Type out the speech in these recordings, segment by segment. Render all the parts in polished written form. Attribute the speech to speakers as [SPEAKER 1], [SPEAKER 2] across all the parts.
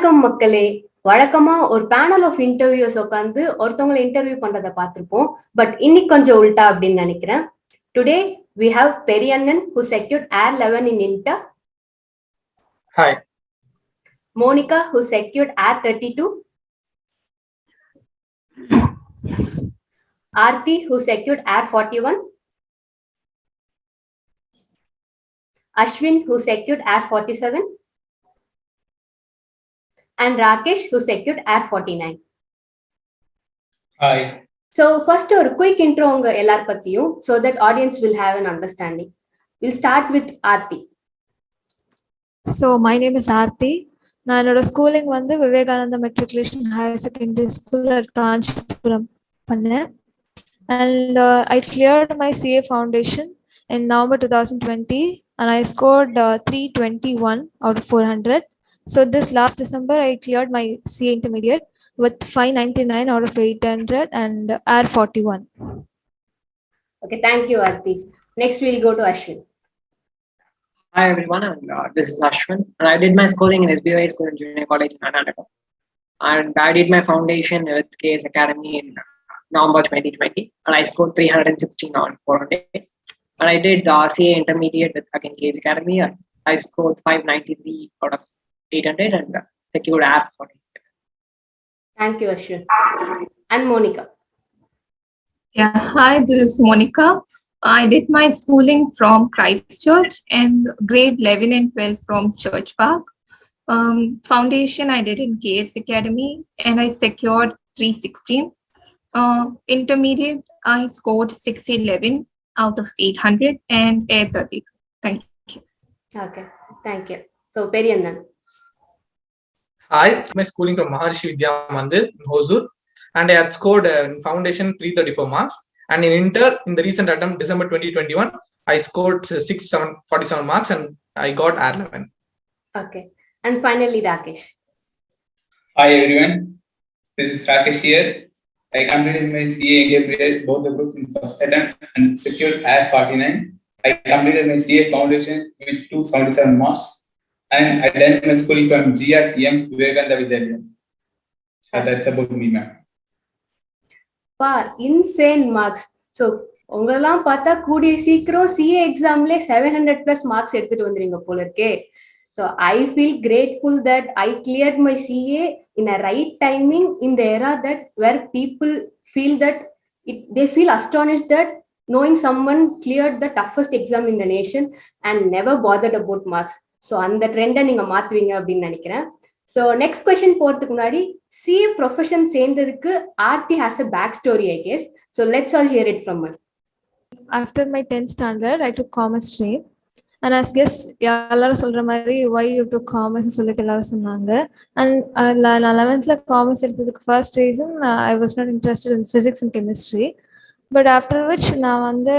[SPEAKER 1] வணக்கம் மக்களே. வழக்கமா ஒரு பேனல் ஆஃப் இன்டர்வியூஸ் உட்காந்து ஒருத்தவங்களை இன்டர்வியூ பண்றதை பார்த்திருப்போம். பட் இன்னைக்கு கொஞ்சம் உல்டா அப்படின்னு நினைக்கிறேன். Today we have Periyannan who secured Air 11 in Inter.
[SPEAKER 2] Hi.
[SPEAKER 1] Monica who secured Air 32. Aarti who secured Air 41. Ashwin who secured Air 47. And Rakesh who secured Air 49.
[SPEAKER 2] Hi.
[SPEAKER 1] So first a quick intro on LR Pathiyu so that audience will have an understanding. We'll start with Aarti.
[SPEAKER 3] So my name is Aarti. நான் என்னோட schooling வந்து Vivekananda matriculation higher secondary school at Kanchipuram பண்ணேன். And I cleared my CA foundation in November 2020 and I scored 321 out of 400. So this last December I cleared my CA Intermediate with 599 out of 800 and Air 41.
[SPEAKER 1] Okay, thank you Aarti. Next we'll go to Ashwin.
[SPEAKER 4] Hi everyone, and this is Ashwin, and I did my schooling in SBY School and Junior College in Karnataka, and I did my foundation with KSA Academy in November 2020, and I scored 316 on 400. And I did CA Intermediate with again KSA Academy, and I scored 593 out of 800 and secured Air 47.
[SPEAKER 1] Thank you Ashwin. And Monica.
[SPEAKER 5] Yeah, hi, this is Monica. I did my schooling from Christchurch and grade 11 and 12 from Church Park. Foundation I did in KS Academy and I secured 316. Intermediate I scored 611 out of 800 and Air 30. Thank you.
[SPEAKER 1] Okay, thank you. So Periyannan.
[SPEAKER 2] Hi, my schooling from Maharshi Vidya Mandir in Hosur, and I had scored foundation 334 marks. And in Inter, in the recent attempt, December 2021, I scored 647 marks and I got Air 11.
[SPEAKER 1] Okay. And finally, Rakesh.
[SPEAKER 6] Hi everyone, this is Rakesh here. I completed my CA Intermediate, both the groups in first attempt and secured Air 49. I completed my CA foundation with 277 marks and I did my schooling from GRTM Vivekananda Vidyalaya. So that's about me, ma'am.
[SPEAKER 1] Insane marks. So உங்களெல்லாம் பார்த்தா கூடிய சீக்கிரம் CA எக்ஸாம்ல 700+ marks எடுத்துட்டு வந்துறீங்க போல இருக்கே. So I feel grateful that I cleared my CA in a right timing in the era that where people feel that they feel astonished that knowing someone cleared the toughest exam in the nation and never bothered about marks. So அந்த ட்ரெண்டை நீங்க மாத்துவீங்க அப்படின்னு நினைக்கிறேன். So next question போறதுக்கு முன்னாடி CA profession சேர்ந்ததுக்கு Aarti has a back story I guess. So let's all hear it from her.
[SPEAKER 3] After my 10th standard I took commerce stream and I guess எல்லாரும் சொல்ற மாதிரி why you took commerce சொல்லிட்டு எல்லாரும் சொன்னாங்க. And நான் 11th commerce எடுத்ததுக்கு first reason I was not interested in physics and chemistry. But after which நான் வந்து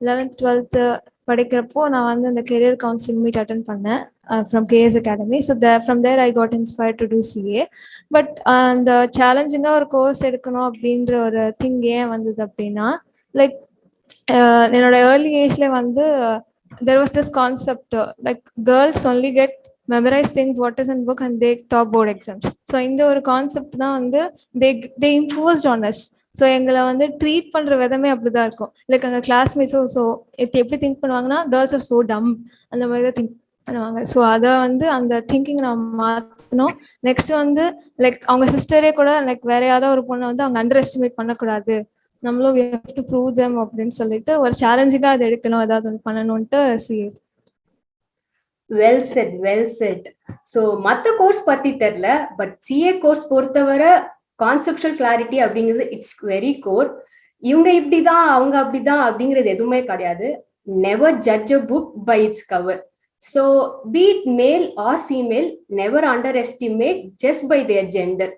[SPEAKER 3] 11th 12th படிக்கிறப்போ நான் வந்து அந்த career counseling meet attend பண்ணேன் from KS Academy. So from there I got inspired to do CA. But அந்த சேலஞ்சிங்காக ஒரு course எடுக்கணும் அப்படின்ற ஒரு திங் ஏன் வந்தது அப்படின்னா லைக் என்னோட ஏர்லி ஏஜ்ல வந்து there was this concept like girls only get memorize things what is in book and they top board exams. So இந்த ஒரு கான்செப்ட் தான் வந்து they imposed on us. So எங்களை வந்து ட்ரீட் பண்ணுற விதமே அப்படிதான் இருக்கும். லைக் அங்கே கிளாஸ்மேட்ஸோ ஸோ எப்படி திங்க் பண்ணுவாங்கன்னா கேர்ள்ஸ் ஆர் ஸோ டம் அந்த மாதிரி தான் திங்க் பண்ணுவாங்க. ஸோ அதை வந்து அந்த திங்கிங் நம்ம மாற்றணும். நெக்ஸ்ட் வந்து லைக் அவங்க சிஸ்டரே கூட லைக் வேற ஏதாவது ஒரு பொண்ணை வந்து அவங்க அண்டர் எஸ்டிமேட் பண்ணக்கூடாது, நம்மளும் we have to prove them அப்படின்னு சொல்லிட்டு ஒரு சேலஞ்சிங்காக அதை எடுக்கணும், ஏதாவது ஒன்று பண்ணணும்ட்டு CA.
[SPEAKER 1] Well set well set. So மற்ற கோர்ஸ் பற்றி தெரில, பட் CA கோர்ஸ் பொறுத்தவரை கான்செப்சுவல் கிளாரிட்டி அப்படிங்கிறது இட்ஸ் வெரி கோர். இவங்க இப்படிதான் அவங்க அப்படிதான் அப்படிங்கிறது எதுவுமே கிடையாது. Never judge a book by its cover. So be it male or female, never underestimate just by their gender.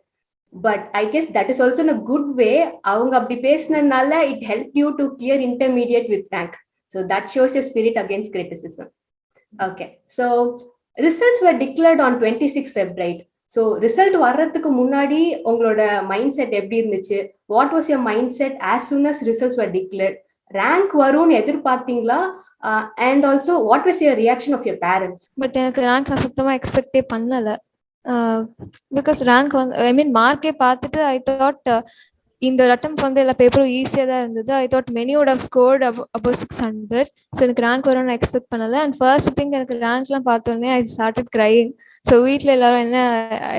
[SPEAKER 1] But I guess that is also in a good way. அவங்க அப்படி பேசினதுனால it help you to clear intermediate with rank. So that shows a spirit against criticism. Okay, so results were declared on 26 February. So result வர்றதுக்கு முன்னாடி உங்களோட mind set எப்படி இருந்துச்சு? What was your mind set as soon as results were declared? Rank வரும்னு எதிர்பார்த்தீங்களா? And also what was your reaction of your parents?
[SPEAKER 3] But எனக்கு rank நான் சுத்தமாக எக்ஸ்பெக்டே பண்ணலை. பிகாஸ் ரேங்க் வந்து ஐ மீன் மார்க்கே பார்த்துட்டு ஐ தாட் இந்த அட்டெம்ப்ட் வந்து எல்லா பேப்பரும் ஈஸியாக தான் இருந்தது. I thought many would have scored above 600. So எனக்கு ரேங்க் வரும்னு எக்ஸ்பெக்ட் பண்ணலை. அண்ட் ஃபர்ஸ்ட் திங் எனக்கு ரேங்க்லாம் பார்த்தோன்னே ஐ ஸ்டார்டட் கிரையிங். ஸோ வீட்டில் எல்லாரும் என்ன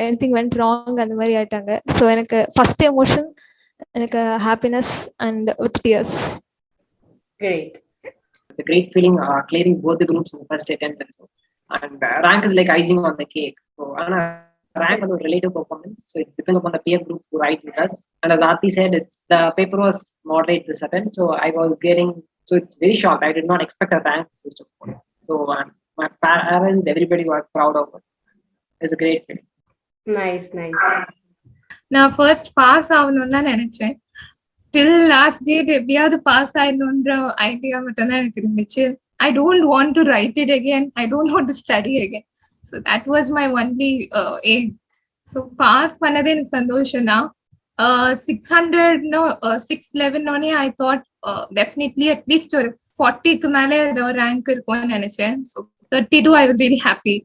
[SPEAKER 3] எனிதிங் வென்ட் ராங் அந்த மாதிரி ஆயிட்டாங்க. ஸோ எனக்கு ஃபர்ஸ்ட் எமோஷன் எனக்கு happiness and with tears.
[SPEAKER 1] Great.
[SPEAKER 4] The great feeling clearing both the groups in the first attempt and so. And rank is like icing on the cake. So rank is a relative performance. So it depends upon the peer group who write with us. And as Aarti said, the paper was moderate this attempt. So I was getting, so it's very shocked. I did not expect a rank system. So my parents, everybody was proud of it. It's a great feeling.
[SPEAKER 1] Nice.
[SPEAKER 5] நான் first pass ஆகணும்னு தான் நினைச்சேன். Till last date எப்படியாவது pass ஆயிடணுன்ற idea மட்டும் தான் எனக்கு இருந்துச்சு. I don't want to write it again, I don't want to study again. So that was my only aim. So pass பண்ணதே எனக்கு சந்தோஷம் தான். 600 611 ஐ தாட் டெஃபினெட்லி அட்லீஸ்ட் ஒரு 40க்கு மேலே ஏதோ ரேங்க் இருக்கும்னு நினைச்சேன். So 32 I was really happy.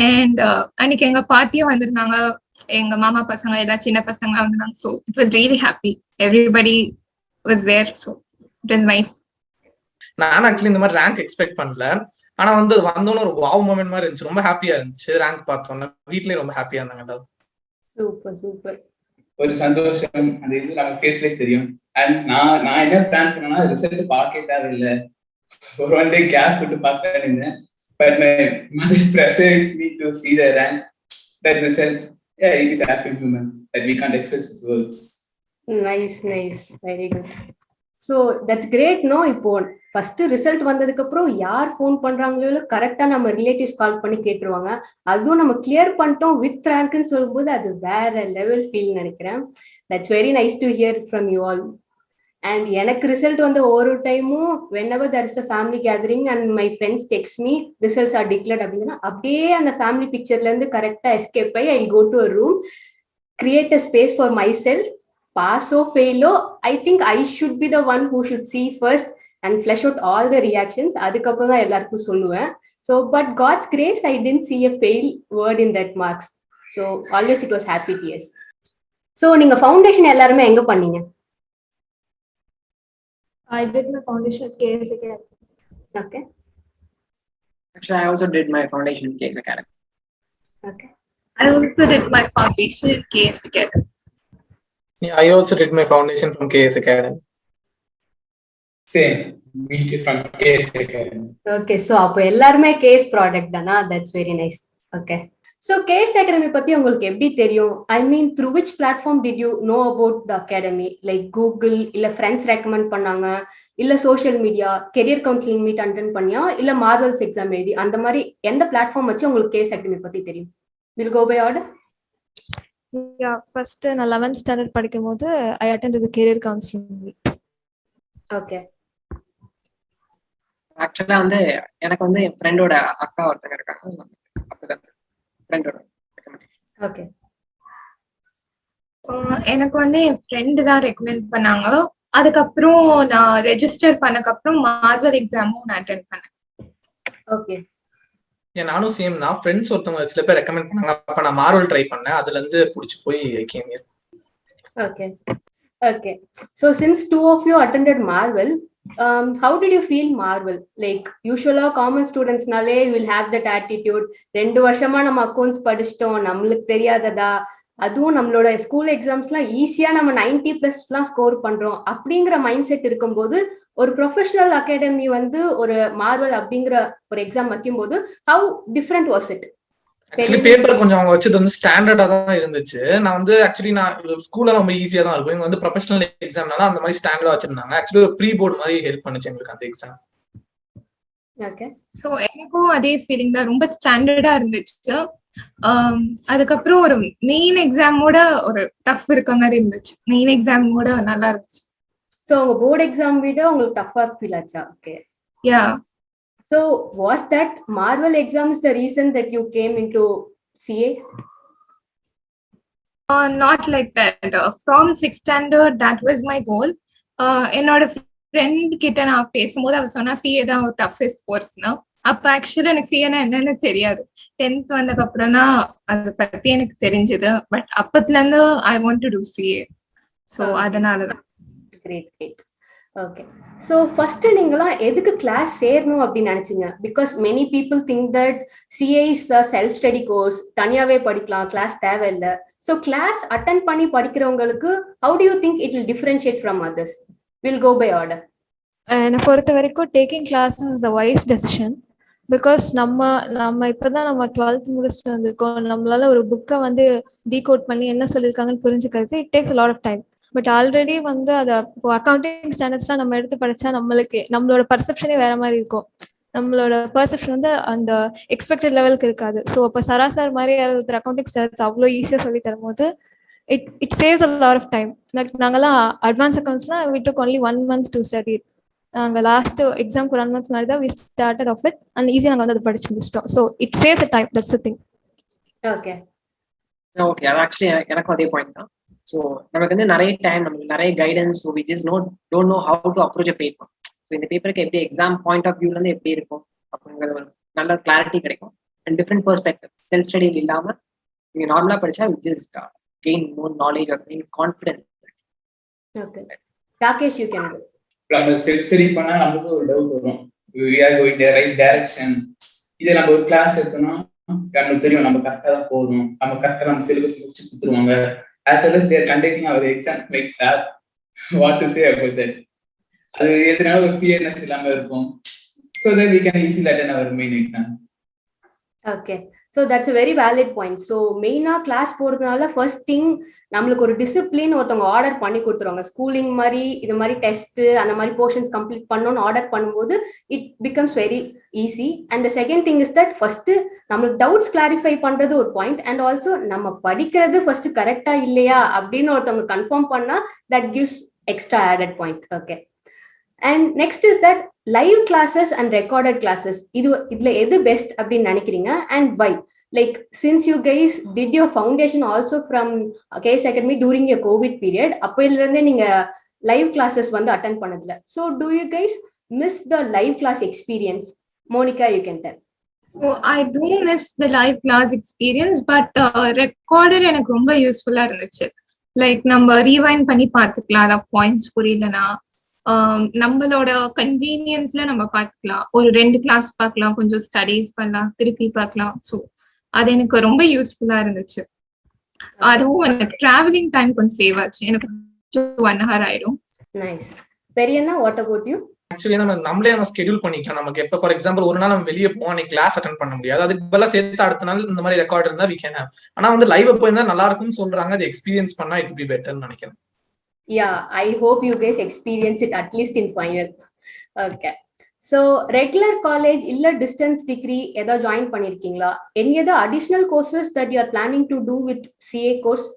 [SPEAKER 5] And அன்னைக்கு எங்க பாட்டியும் வந்திருந்தாங்க, எங்க மாமா பசங்க எல்லா சின்ன பசங்க வந்தாங்க. So it was really happy. Everybody was there. So it was nice.
[SPEAKER 2] நான் ஆக்சுவலி இந்த மாதிரி ரேங்க் எக்ஸ்பெக்ட் பண்ணல. ஆனா வந்து வந்தோன்னு ஒரு வாவ் மொமெண்ட் மாதிரி இருந்துச்சு. ரொம்ப ஹாப்பியா இருந்துச்சு ரேங்க் பார்த்தோன்னே. வீட்லயே ரொம்ப ஹாப்பியா இருந்தாங்க.
[SPEAKER 1] சூப்பர்.
[SPEAKER 6] ஒரு சந்தோஷம் அந்த இது நம்ம ஃபேஸ்லயே தெரியும். அண்ட் நான் என்ன பிளான் பண்ணேன்னா ரிசல்ட் பார்க்க தேவையில்லை, ஒரு ஒன் டே கேப் விட்டு பார்க்கலான்னு இருந்தேன். But my mother pressures me to see the rank, that result. Yeah, it is happy moment that we can't express with words.
[SPEAKER 1] Nice, very good. So that's great. No, இப்போ first result வந்ததுக்கு அப்புறம் யார் phone பண்றாங்களோ கரெக்டா நம்ம relatives கால் பண்ணி கேட்டுருவாங்க. அதுவும் நம்ம கிளியர் பண்ணிட்டோம் வித் ரேங்க்னு சொல்லும்போது அது வேற லெவல் ஃபீல் நினைக்கிறேன். That's very nice to hear from you all. And எனக்கு ரிசல்ட் வந்து ஒவ்வொரு டைமும் whenever there is a family gathering and my friends text me results are declared அப்படின்னா அப்படியே அந்த ஃபேமிலி பிக்சர்ல இருந்து கரெக்டா எஸ்கேப் ஆகி I go to a room, create a space for myself. Pass or fail, I think I should be the one who should see first and flesh out all the reactions. அதுக்கப்புறம் தான் எல்லாருக்கும் சொல்லுவேன். So but God's grace, I didn't see a fail word in that marks. So always it was happy tears. So நீங்க foundation எல்லாருமே எங்க பண்ணீங்க?
[SPEAKER 3] I did my foundation at KSA.
[SPEAKER 1] Okay.
[SPEAKER 4] Actually, I also did my foundation in KSA Academy.
[SPEAKER 1] Okay.
[SPEAKER 5] I also did my foundation in KSA Academy.
[SPEAKER 2] Yeah, I also did my foundation from KSA Academy.
[SPEAKER 6] Same, we did from KSA Academy.
[SPEAKER 1] Okay, so அப்போ எல்லாருமே case product தானா? That's very nice. Okay. So KSA Academy பத்தி உங்களுக்கு எப்படி தெரியும்? I mean, through which platform did you know about the academy? Like Google, இல்ல friends recommend பண்ணாங்க, இல்ல social media, career counselling meet attend பண்ணியா, இல்ல மார்வல்ஸ் எக்ஸாம் எழுதி, அந்த மாதிரி எந்த பிளாட்ஃபார்ம் வச்சு உங்களுக்கு KSA Academy பத்தி தெரியும்? We'll go by order.
[SPEAKER 3] Yeah, first நான் 11th standard படிக்கும்போது I attended the career counseling meet.
[SPEAKER 1] Okay.
[SPEAKER 4] ஆக்சுவலா வந்து எனக்கு வந்து என் ஃப்ரெண்டோட அக்கா ஒருத்தங்க இருக்காங்க, அப்பதான் ஃப்ரெண்டோட ரெக்கமெண்டேஷன்.
[SPEAKER 1] ஓகே.
[SPEAKER 5] எனக்கு வந்து என் ஃப்ரெண்டு தான் ரெக்கமெண்ட் பண்ணாங்க. அதுக்கப்புறம் நான் ரெஜிஸ்டர் பண்ணக்கப்புறம் மார்வல் எக்ஸாமும் நான் அட்டெண்ட் பண்ணேன்.
[SPEAKER 1] ஓகே.
[SPEAKER 2] நானும் சேம் தான். ஃப்ரெண்ட்ஸ் ஒருத்தவங்க சில பேர் ரெக்கமெண்ட் பண்ணாங்க. அப்ப நான் மார்வல் ட்ரை பண்ணேன். அதுல இருந்து பிடிச்சி போய் game.
[SPEAKER 1] Okay. So since two of you attended Marvel, how did you feel Marvel? Like usually common students nale will have that attitude, 2 வருஷமா நம்ம அக்கவுண்ட்ஸ் படிச்சிட்டோம், நம்மளுக்கு தெரியாததா, அதுவும் நம்மளோட ஸ்கூல் எக்ஸாம்ஸ்லாம் ஈஸியா நம்ம 90+எல்லாம் ஸ்கோர் பண்றோம் அப்படிங்கிற மைண்ட் செட் இருக்கும்போது ஒரு ப்ரொஃபஷனல் அகாடமி வந்து ஒரு மார்வல் அப்படிங்கிற ஒரு எக்ஸாம் வைக்கும்போது how different was it?
[SPEAKER 2] Actually paper கொஞ்சம் அவங்க வச்சது வந்து ஸ்டாண்டர்டா தான் இருந்துச்சு. நான் வந்து ஆக்சுவலி நான் ஸ்கூல்ல ரொம்ப ஈஸியா தான் இருக்கும். இங்க வந்து ப்ரொஃபஷனல் எக்ஸாம்னால அந்த மாதிரி ஸ்டாண்டர்டா வச்சிருந்தாங்க. ஆக்சுவலி ஒரு ப்ரீ போர்டு மாதிரி ஹெல்ப் பண்ணுச்சு எங்களுக்கு அந்த எக்ஸாம்.
[SPEAKER 1] ஓகே.
[SPEAKER 5] ஸோ எனக்கும் அதே ஃபீலிங் தான், ரொம்ப ஸ்டாண்டர்டா இருந்துச்சு. அதுக்கப்புறம் ஒரு மெயின் எக்ஸாமோட ஒரு டஃப் இருக்க மாதிரி இருந்துச்சு. மெயின் எக்ஸாமோட நல்லா இருந்துச்சு.
[SPEAKER 1] ஸோ உங்க போர்டு எக்ஸாம் விட உங்களுக்கு டஃபா ஃபீல் ஆச்சா? Okay.
[SPEAKER 5] Yeah.
[SPEAKER 1] So was that Marvel exam is the reason that you came into CA?
[SPEAKER 5] Not like that. From 6th standard, that was my goal. என்னோட ஃப்ரெண்ட் கிட்ட நான் பேசும்போது அவ சொன்னா CA தான் ஒரு டஃபஸ்ட் கோர்ஸ்னா, அப்ப ஆக்சுவலா எனக்கு சிஏனா என்னன்னு தெரியாது. 10th வந்ததுக்கு அப்புறம் தான் அதை பத்தி எனக்கு தெரிஞ்சது. பட் அப்பத்துல இருந்து I want to to CA. So அதனாலதான்.
[SPEAKER 1] Great great. Okay, so first நீங்களாம் எதுக்கு கிளாஸ் சேரணும் அப்படின்னு நினைச்சீங்க? Because many people think that CA is a self study course, தனியாவே படிக்கலாம், கிளாஸ் தேவையில்லை. ஸோ கிளாஸ் அட்டன் பண்ணி படிக்கிறவங்களுக்கு how do you think it will differentiate from others? Will go by order.
[SPEAKER 3] என்னை பொறுத்த வரைக்கும் taking classes is a wise decision. Because நம்ம இப்போதான் நம்ம 12th முடிச்சுட்டு வந்திருக்கோம். நம்மளால ஒரு புக்கை வந்து டீகோட் பண்ணி என்ன சொல்லியிருக்காங்கன்னு புரிஞ்சுக்கிறது it takes a lot of time. But already வந்து அதை இப்போ அக்கௌண்டிங் ஸ்டாண்டர்ட்ஸ்லாம் நம்ம எடுத்து படிச்சா நம்மளோட பர்செப்ஷனே வேற மாதிரி இருக்கும். நம்மளோட பர்செப்ஷன் வந்து அந்த எக்ஸ்பெக்டட் லெவலுக்கு இருக்காது. ஸோ அப்போ சராசர் மாதிரி ஒருத்தர் அக்கௌண்டிங் ஸ்டாண்டர்ட்ஸ் அவ்வளோ ஈஸியாக சொல்லி தரும்போது it saves a lot of time. Like நாங்கெல்லாம் அட்வான்ஸ் அக்கௌண்ட்ஸ்லாம் we took only 1 month to study. நாங்கள் லாஸ்ட் எக்ஸாம்க்கு 1 month முன்னாடி தான் we started of it and ஈஸியாக நாங்கள் வந்து அதை படிச்சு முடிச்சிட்டோம். So it saves a time, that's the thing.
[SPEAKER 1] Okay
[SPEAKER 4] okay, அது ஆக்சுவலி எனக்கும் அதே பாயிண்ட் தான். ஸோ நமக்கு வந்து நிறைய டைம், நமக்கு நிறைய guidance. So we just don't know how to approach a paper. So இந்த பேப்பருக்கு எப்படி எக்ஸாம் பாயிண்ட் ஆஃப் வியூலேருந்து எப்படி இருக்கும் அப்படிங்கிறது ஒரு நல்ல கிளாரிட்டி கிடைக்கும். அண்ட் டிஃப்ரெண்ட் பெர்ஸ்பெக்டிவ் செல்ஃப் ஸ்டடியில் இல்லாமல் நீங்கள் நார்மலாக படித்தா we just gain more knowledge or gain confidence.
[SPEAKER 1] Okay, Rakesh you can.
[SPEAKER 6] நம்ம செல்ஃப் ஸ்டடி பண்ணால் நமக்கு ஒரு டவுட் வரும், we are going the right direction. இதை நம்ம ஒரு கிளாஸ் எடுத்தோம்னா நமக்கு தெரியும் நம்ம கரெக்டாக தான் போகணும், நம்ம கரெக்டாக நம்ம சிலபஸ் முடிச்சு கொடுத்துருவாங்க. As well as they are conducting our exam like sir, what to say about that? அது எதனால ஒரு ஃபியர்னஸ் இல்லாம இருக்கும். So that we can easily attend our main exam.
[SPEAKER 1] Okay, so that's a very valid point. So மெயினா class போறதுனால first thing நம்மளுக்கு ஒரு discipline ஒருத்தவங்க ஆர்டர் பண்ணி கொடுத்துருவாங்க. ஸ்கூலிங் மாதிரி இது மாதிரி டெஸ்ட் அந்த மாதிரி போர்ஷன்ஸ் கம்ப்ளீட் பண்ணணும்னு ஆர்டர் பண்ணும்போது it becomes very easy. And the second thing is that first நம்மளுக்கு டவுட்ஸ் கிளாரிஃபை பண்றது ஒரு பாயிண்ட். அண்ட் ஆல்சோ நம்ம படிக்கிறது ஃபர்ஸ்ட் கரெக்டா இல்லையா அப்படின்னு ஒருத்தவங்க கன்ஃபார்ம் பண்ணா that gives extra added point. Okay, and next is that live classes and recorded classes இதுல எது பெஸ்ட் அப்படின்னு நினைக்கிறீங்க? And why? Like since you guys did your foundation also from KS Academy during your covid period, அப்போல இருந்தே நீங்க live classes வந்து attend பண்ணதில்ல. So do you guys miss the live class experience? Monica, you can tell.
[SPEAKER 5] So I do miss the live class experience, but recorded எனக்கு ரொம்ப யூஸ்ஃபுல்லா இருந்துச்சு. Like நம்ம ரீவைண்ட் பண்ணி பார்த்துக்கலாம், அதான் பாயிண்ட்ஸ் புரியலனா நம்மளோட கன்வீனியன்ஸ்ல நம்ம பார்த்துக்கலாம். ஒரு 2 கிளாஸ் பார்க்கலாம், கொஞ்சம் ஸ்டடீஸ் பண்ணலாம், திருப்பி பார்க்கலாம். ஸோ அது எனக்கு ரொம்ப யூஸ்ஃபுல்லா இருந்துச்சு. அதுவும் எனக்கு டிராவலிங் டைம் கொஞ்சம் சேவ் ஆச்சு. எனக்கு 1 hour ஆயிடும்.
[SPEAKER 1] நைஸ். பெரியண்ணா, வாட் அபௌட் யூ?
[SPEAKER 2] ஆக்சுவலி நம்மளே ஸ்கெடியூல் பண்ணிக்கலாம். நமக்கு எப்ப ஃபார் எக்ஸாம்பிள் ஒரு நாள் நம்ம வெளியே போவோம், கிளாஸ் அட்டன் பண்ண முடியாது, அதுக்கு பதிலா சேர்த்து அடுத்த நாள் இந்த மாதிரி ரெக்கார்ட் இருந்தா we can have. ஆனா வந்து லைவ் போயிருந்தா நல்லா இருக்கும்னு சொல்றாங்க. அது எக்ஸ்பீரியன்ஸ் பண்ணா இட் பி பெட்டர்னு நினைக்கிறேன்.
[SPEAKER 1] Yeah, I hope you guys experience it at least in final. Okay, so regular college illa distance degree edha join pannirkingla? Any other additional courses that you are planning to do with CA course?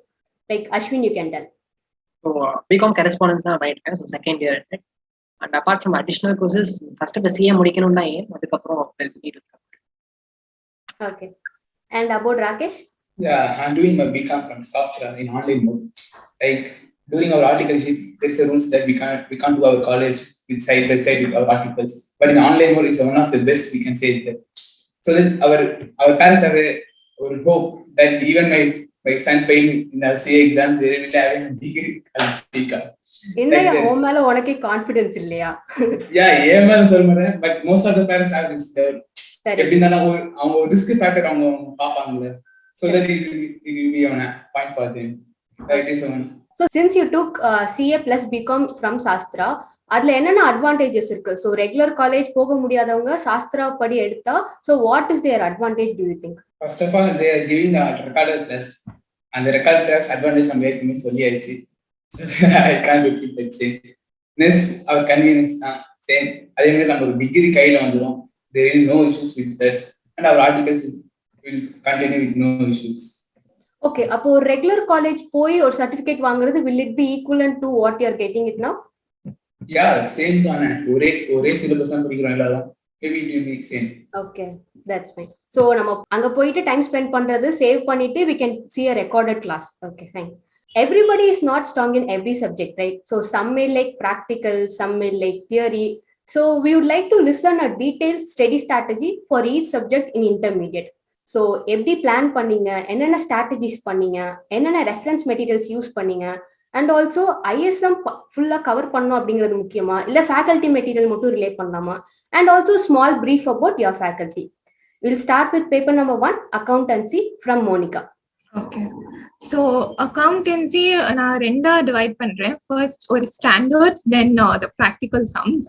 [SPEAKER 1] Like Ashwin, you can tell.
[SPEAKER 4] So BCom correspondence na right, so second year, right? And apart from additional courses, first of CA mudikanum na adukaprom
[SPEAKER 1] Okay, and about Rakesh?
[SPEAKER 6] Yeah, I'm doing my BCom from SaraSir in online mode. Like during our articleship, there is a rules that we can't do our college with side by side with our articles. But in online mode is one of the best, we can say that. So that our parents have a hope that even my son failed in our CA exam, they will have a degree at BCom.
[SPEAKER 1] Innaya home mala unake confidence illaya?
[SPEAKER 6] Yeah, ஏமால சொல்றேன். But most of the parents have this doubt. எப்படின்னா அவங்க risk factor அவங்க பாப்பாங்கல. So that it will be on a point for them. That is one.
[SPEAKER 1] So since you took CA+B.COM from Sastra, அதுல என்னென்ன advantages இருக்கு? So regular college போக முடியாதவங்க சாஸ்திரா படி எடுத்தா, so what is their advantage do you think?
[SPEAKER 6] First of all they are giving a recorded class. அந்த recorded class advantage நம்ம ஏற்கனவே சொல்லியாச்சு. I can't repeat that same. Next, our convenience தான் same. அதே மாதிரி நம்ம ஒரு டிகிரி கையில வந்துடும். There is no issues with that. And our articles will continue with no issues.
[SPEAKER 1] Okay, அப்போ ஒரு ரெகுலர் காலேஜ் போய் ஒரு சர்டிபிகேட் வாங்குறது will it be equivalent to what you are getting it now?
[SPEAKER 6] Yeah, same தானே. ஒரே syllabus தான் படிக்கிறோம் எல்லாரும். Maybe it will be same.
[SPEAKER 1] Okay, that's fine. So நம்ம அங்க போயிட்டு டைம் ஸ்பெண்ட் பண்றது சேவ் பண்ணிட்டு we can see a recorded class. Okay, fine. Everybody is not strong in every subject, right? So some may like practical, some may like theory, So we would like to listen a detailed study strategy for each subject in intermediate. So எப்படி plan பண்ணீங்க, என்னென்ன strategies பண்ணீங்க, என்னென்ன reference materials use பண்ணீங்க, and also ISM ஃபுல்லாக cover பண்ணோம் அப்படிங்கிறது முக்கியமா, இல்லை ஃபேக்கல்ட்டி மெட்டீரியல் மட்டும் ரிலேட் பண்ணலாமா, and also small brief about your faculty. Will start with paper number 1, accountancy from Monica.
[SPEAKER 5] Okay, so accountancy நான் ரெண்டா டிவைட் பண்றேன். ஃபர்ஸ்ட் ஒரு standards, then the practical sums.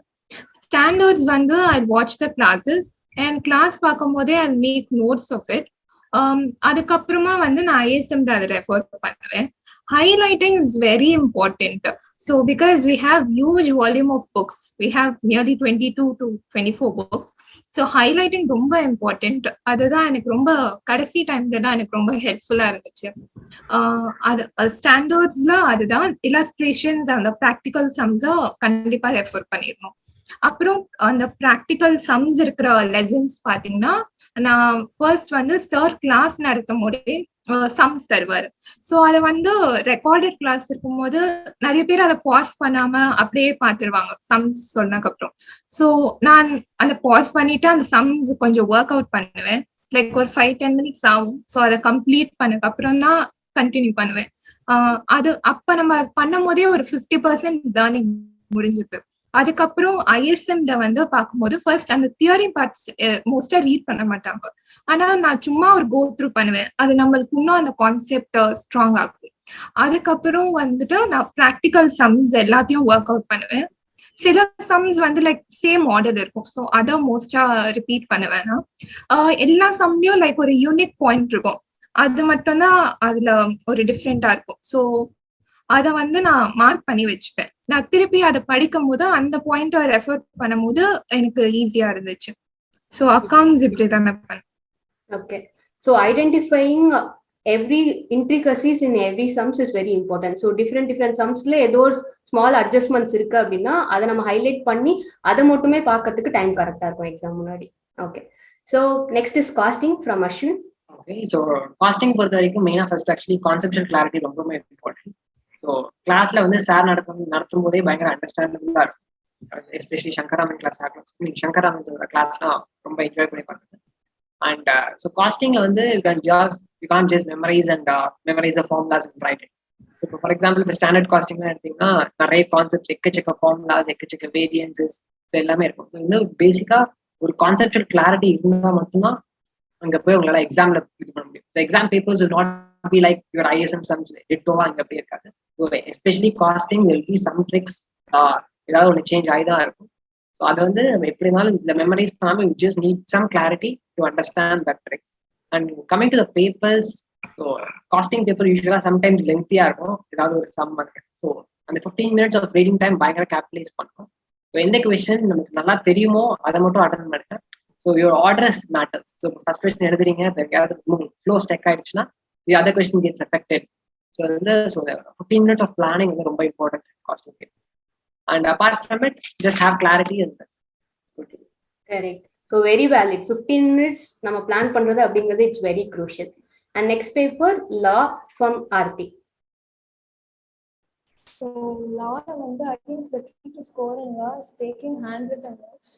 [SPEAKER 5] Standards வந்து I watch the classes and class பார்க்கும் போதே ஐ make notes of it. அதுக்கப்புறமா வந்து நான் ஐஎஸ்எம் அதை ரெஃபர் பண்ணுவேன். Highlighting is very important. So because we have huge volume of books, we have nearly 22 to 24 books. So highlighting ரொம்ப important. அதுதான் எனக்கு ரொம்ப கடைசி டைம்ல தான் எனக்கு ரொம்ப ஹெல்ப்ஃபுல்லா இருந்துச்சு. அது ஸ்டாண்டர்ட்ஸ்ல அதுதான் இல்லஸ்ட்ரேஷன்ஸ் அந்த ப்ராக்டிக்கல் சம்ஸை கண்டிப்பா ரெஃபர் பண்ணிடணும். அப்புறம் அந்த ப்ராக்டிக்கல் சம்ஸ் இருக்கிற லெசன்ஸ் பாத்தீங்கன்னா, நான் ஃபர்ஸ்ட் வந்து சார் கிளாஸ் நடத்தும் போதே சம்ஸ் தருவாரு. ஸோ அதை வந்து ரெக்கார்டட் கிளாஸ் இருக்கும்போது நிறைய பேர் அதை பாஸ் பண்ணாம அப்படியே பார்த்துருவாங்க சம்ஸ் சொன்னதுக்கு அப்புறம். ஸோ நான் அந்த பாஸ் பண்ணிட்டு அந்த சம்ஸ் கொஞ்சம் ஒர்க் அவுட் பண்ணுவேன். லைக் ஒரு 5-10 minutes ஆகும். ஸோ அதை கம்ப்ளீட் பண்ணதுக்கு அப்புறம் தான் கண்டினியூ பண்ணுவேன். அது அப்ப நம்ம பண்ணும் போதே ஒரு 50% லேர்னிங் முடிஞ்சுது. அதுக்கப்புறம் ஐஎஸ்எம்ல வந்து பார்க்கும்போது ஃபர்ஸ்ட் அந்த தியரி பார்ட்ஸ் மோஸ்டா ரீட் பண்ண மாட்டாங்க. ஆனா நான் சும்மா ஒரு கோ த்ரூ பண்ணுவேன். அது நம்மளுக்கு இன்னும் அந்த கான்செப்ட் ஸ்ட்ராங் ஆகும். அதுக்கப்புறம் வந்துட்டு நான் ப்ராக்டிக்கல் சம்ஸ் எல்லாத்தையும் ஒர்க் அவுட் பண்ணுவேன். சில சம்ஸ் வந்து லைக் சேம் ஆர்டர் இருக்கும். ஸோ அதை மோஸ்டா ரிப்பீட் பண்ணுவேன். எல்லா சம்லயும் லைக் ஒரு யூனிக் பாயிண்ட் இருக்கும். அது மட்டும்தான் அதுல ஒரு டிஃப்ரெண்டா இருக்கும். ஸோ அதை வந்து நான் மார்க் பண்ணி வச்சுப்பேன். நான் திருப்பி அதை படிக்கும் போது அந்த பாயிண்ட்டை ரெஃபர் பண்ணும் போது எனக்கு ஈஸியா இருந்துச்சு. ஸோ அக்கவுண்ட்ஸ் இப்படி தானே பண்ணேன்.
[SPEAKER 1] Okay, so identifying every intricacies in every sums is very important. So different சம்ஸ்ல ஏதோ ஒரு ஸ்மால் அட்ஜஸ்ட்மெண்ட்ஸ் இருக்கு அப்படின்னா அதை நம்ம ஹைலைட் பண்ணி அதை மட்டுமே பார்க்கறதுக்கு டைம் கரெக்டா இருக்கும் எக்ஸாம் முன்னாடி. Okay, so next is costing from Ashwin.
[SPEAKER 4] Okay, so costing பொறுத்த வரைக்கும் மெயினா ஃபர்ஸ்ட் ஆக்சுவலி கான்செப்ஷுவல் கிளாரிட்டி ரொம்ப இம்பார்ட்டன்ட். ஸோ கிளாஸ்ல வந்து சார் நடத்தும் போதே பயங்கர அண்டர்ஸ்டாண்டபிளா இருக்கும். எஸ்பெஷலி சங்கராமன் கிளாஸ் சங்கராமன் கிளாஸ்லாம் ரொம்ப என்ஜாய் பண்ணி பண்ணுறேன். அண்ட் ஸோ காஸ்டிங்ல வந்து you can just memorise and memorise formulas and writing. So இப்போ ஃபார் எக்ஸாம்பிள் இப்போ ஸ்டாண்டர்ட் காஸ்டிங்லாம் எடுத்தீங்கன்னா நிறைய கான்செப்ட்ஸ், எக்கச்சக்க ஃபார்முலாஸ், எக்கச்சக்க வேரியன்சஸ் எல்லாம் இருக்கும். இது பேசிக்கா ஒரு கான்செப்டுவல் கிளாரிட்டி இருந்தால் மட்டும்தான் அங்க போய் உங்களால எக்ஸாம்ல இது பண்ண முடியும். Exam papers will not be like your ISM sums எட்டோவா அங்க அப்படி இருக்காது. So especially costing will be some tricks, ஏதாவது ஒன்று சேஞ்ச் ஆகிதான் இருக்கும். ஸோ அதை வந்து நம்ம எப்படி இருந்தாலும் இந்த மெமரைஸ் பண்ணாமல் you just need some clarity to understand that tricks. And coming to the papers, so costing paper யூஸ்வலாக சம்டைம்ஸ் லென்த்தியா இருக்கும். ஏதாவது ஒரு சம் இருக்கு. ஸோ அந்த 15 minutes ஆஃப் ரீடிங் டைம் பயங்கர கேபிட்டலைஸ் பண்ணும். ஸோ எந்த கொஸ்டின் நமக்கு நல்லா தெரியுமோ அதை மட்டும் அட்டன் பண்ணுறேன். So your orders matters. So first question எழுதுறீங்க, flow stuck ஆயிடுச்சுன்னா the other question gets affected. So the 15 minutes of planning is ரொம்ப important in costing paper. And apart from it, just have clarity and that's okay.
[SPEAKER 1] Correct. So very valid. 15 minutes நம்ம plan பண்றது அப்படிங்கிறது it's very crucial. And next paper, law from Aarti.
[SPEAKER 3] So law வந்து I think the key to scoring was taking handwritten notes.